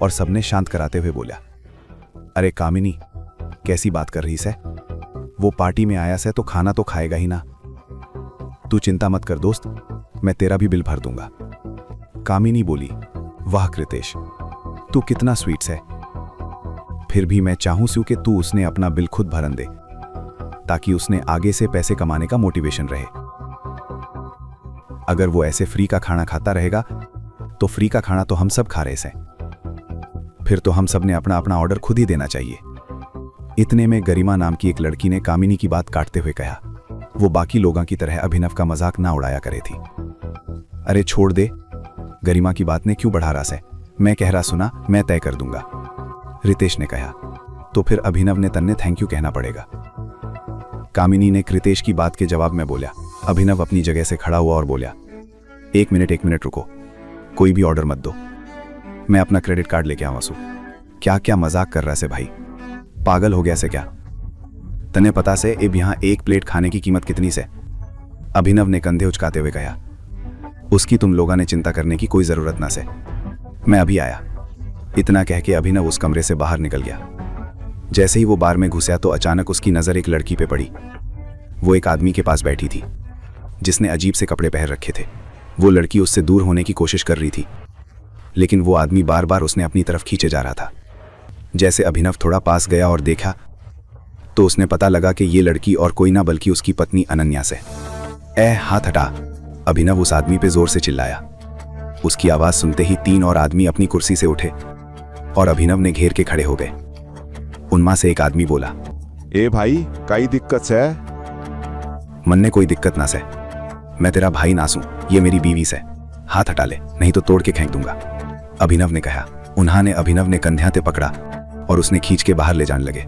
और सबने शांत कराते हुए बोला, अरे कामिनी, कैसी बात कर रही से? वो पार्टी में आया से तो खाना तो खाएगा ही ना। तू चिंता मत कर दोस्त, मैं तेरा भी बिल भर दूंगा। कामिनी बोली, वाह कृतेश, तू कितना स्वीट है। फिर भी मैं चाहूं सू कि तू उसने अपना बिल खुद भरन दे, ताकि उसने आगे से पैसे कमाने का मोटिवेशन रहे। अगर वो ऐसे फ्री का खाना खाता रहेगा तो फ्री का खाना तो हम सब खा रहे से, फिर तो हम सब ने अपना अपना ऑर्डर खुद ही देना चाहिए। इतने में गरिमा नाम की एक लड़की ने कामिनी की बात काटते हुए कहा, वो बाकी लोगों की तरह अभिनव का मजाक ना उड़ाया करे थी। अरे छोड़ दे, गरिमा की बात ने क्यों बढ़ा रहा से? मैं कह रहा सुना, मैं तय कर दूंगा। रितेश ने कहा, तो फिर अभिनव ने तन्ने थैंक यू कहना पड़ेगा। कामिनी ने कृतेश की बात के जवाब में बोला। अभिनव अपनी जगह से खड़ा हुआ और बोला, एक मिनट रुको, कोई भी ऑर्डर मत दो, मैं अपना क्रेडिट कार्ड लेके आवा सू। क्या क्या मजाक कर रहा से भाई, पागल हो गया से क्या? तने पता से अब यहाँ एक प्लेट खाने की कीमत कितनी से? अभिनव ने कंधे उचकाते हुए कहा, उसकी तुम लोगों ने चिंता करने की कोई जरूरत ना से, मैं अभी आया। इतना कह के अभिनव उस कमरे से बाहर निकल गया। जैसे ही वो बार में घुसा तो अचानक उसकी नजर एक लड़की पे पड़ी। वो एक आदमी के पास बैठी थी जिसने अजीब से कपड़े पहन रखे थे। वो लड़की उससे दूर होने की कोशिश कर रही थी, लेकिन वो आदमी बार बार उसने अपनी तरफ खींचे जा रहा था। जैसे अभिनव थोड़ा पास गया और देखा तो उसने पता लगा कि ये लड़की और कोई ना बल्कि उसकी पत्नी अनन्या से। ए हाथ हटा, अभिनव उस आदमी पे जोर से चिल्लाया। उसकी आवाज सुनते ही 3 और आदमी अपनी कुर्सी से उठे और अभिनव ने घेर के खड़े हो गए। उनमें से एक आदमी बोला, ए भाई, काई दिक्कत है? मन ने कोई दिक्कत ना से, मैं तेरा भाई नासू, ये मेरी बीवी से, हाथ हटा ले नहीं तो तोड़ के फेंक दूंगा, अभिनव ने कहा। उन्होंने अभिनव ने कंधे पे पकड़ा और उसने खींच के बाहर ले जाने लगे।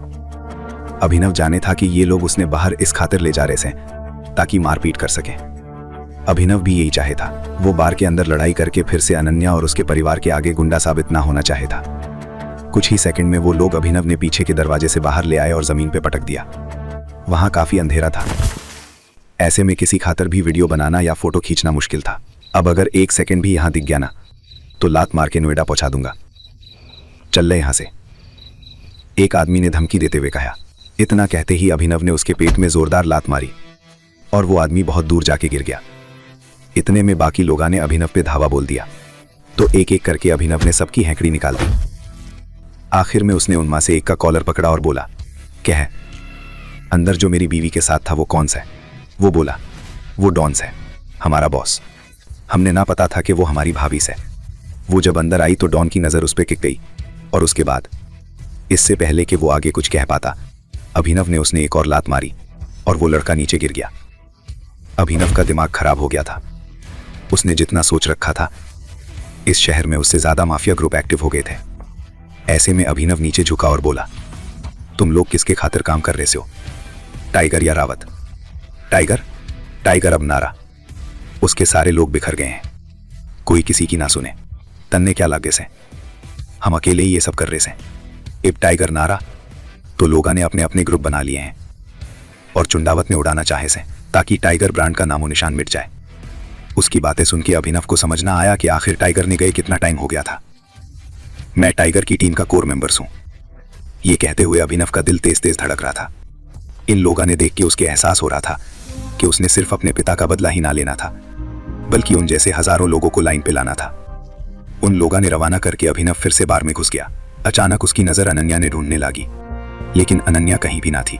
अभिनव जाने था कि ये लोग उसने बाहर इस खातिर ले जा रहे थे ताकि मारपीट कर सके। अभिनव भी यही चाहे था। वो बार के अंदर लड़ाई करके फिर से अनन्या और उसके परिवार के आगे गुंडा साबित ना होना चाहे था। कुछ ही सेकंड में वो लोग अभिनव ने पीछे के दरवाजे से बाहर ले आए और जमीन पे पटक दिया। वहां काफी अंधेरा था, ऐसे में किसी खातर भी वीडियो बनाना या फोटो खींचना मुश्किल था। अब अगर 1 सेकंड भी यहां दिख गया ना तो लात मार के नोएडा पहुंचा दूंगा, चल ले यहां से, एक आदमी ने धमकी देते हुए कहा। इतना कहते ही अभिनव ने उसके पेट में जोरदार लात मारी और वो आदमी बहुत दूर जाके गिर गया। इतने में बाकी लोगों ने अभिनव पे धावा बोल दिया तो एक एक करके अभिनव ने सबकी हैंकड़ी निकाल दी। आखिर में उसने उनमें से एक का कॉलर पकड़ा और बोला, कह अंदर जो मेरी बीवी के साथ था वो कौन सा है? वो बोला, वो डॉन्स है, हमारा बॉस। हमने ना पता था कि वो हमारी भाभी से। वो जब अंदर आई तो डॉन की नजर उस पर टिक गई और उसके बाद, इससे पहले कि वो आगे कुछ कह पाता, अभिनव ने उसने एक और लात मारी और वो लड़का नीचे गिर गया। अभिनव का दिमाग खराब हो गया था। उसने जितना सोच रखा था, इस शहर में उससे ज्यादा माफिया ग्रुप एक्टिव हो गए थे। ऐसे में अभिनव नीचे झुका और बोला, तुम लोग किसके खातिर काम कर रहे हो, टाइगर या रावत? टाइगर? टाइगर अब नारा। उसके सारे लोग बिखर गए हैं, कोई किसी की ना सुने। तन्ने क्या लागे से, हम अकेले ही ये सब कर रहे से। अब टाइगर नारा तो लोगों ने अपने अपने ग्रुप बना लिए हैं और चुंडावत ने उड़ाना चाहे से, ताकि टाइगर ब्रांड का नामो निशान मिट जाए। उसकी बातें सुन के अभिनव को समझ ना आया कि आखिर टाइगर ने गए कितना टाइम हो गया था। मैं टाइगर की टीम का कोर मेंबर्स हूं। ये कहते हुए अभिनव का दिल तेज तेज धड़क रहा था। इन लोगों ने देख के उसके एहसास हो रहा था कि उसने सिर्फ अपने पिता का बदला ही ना लेना था, बल्कि उन जैसे हजारों लोगों को लाइन पे लाना था। उन लोगों ने रवाना करके अभिनव फिर से बार में घुस गया। अचानक उसकी नजर अनन्या ने ढूंढने लगी, लेकिन अनन्या कहीं भी ना थी।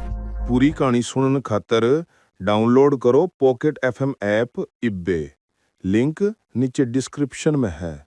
पूरी कहानी सुनने खातर डाउनलोड करो पॉकेट FM ऐप इब्बे। लिंक नीचे डिस्क्रिप्शन में है।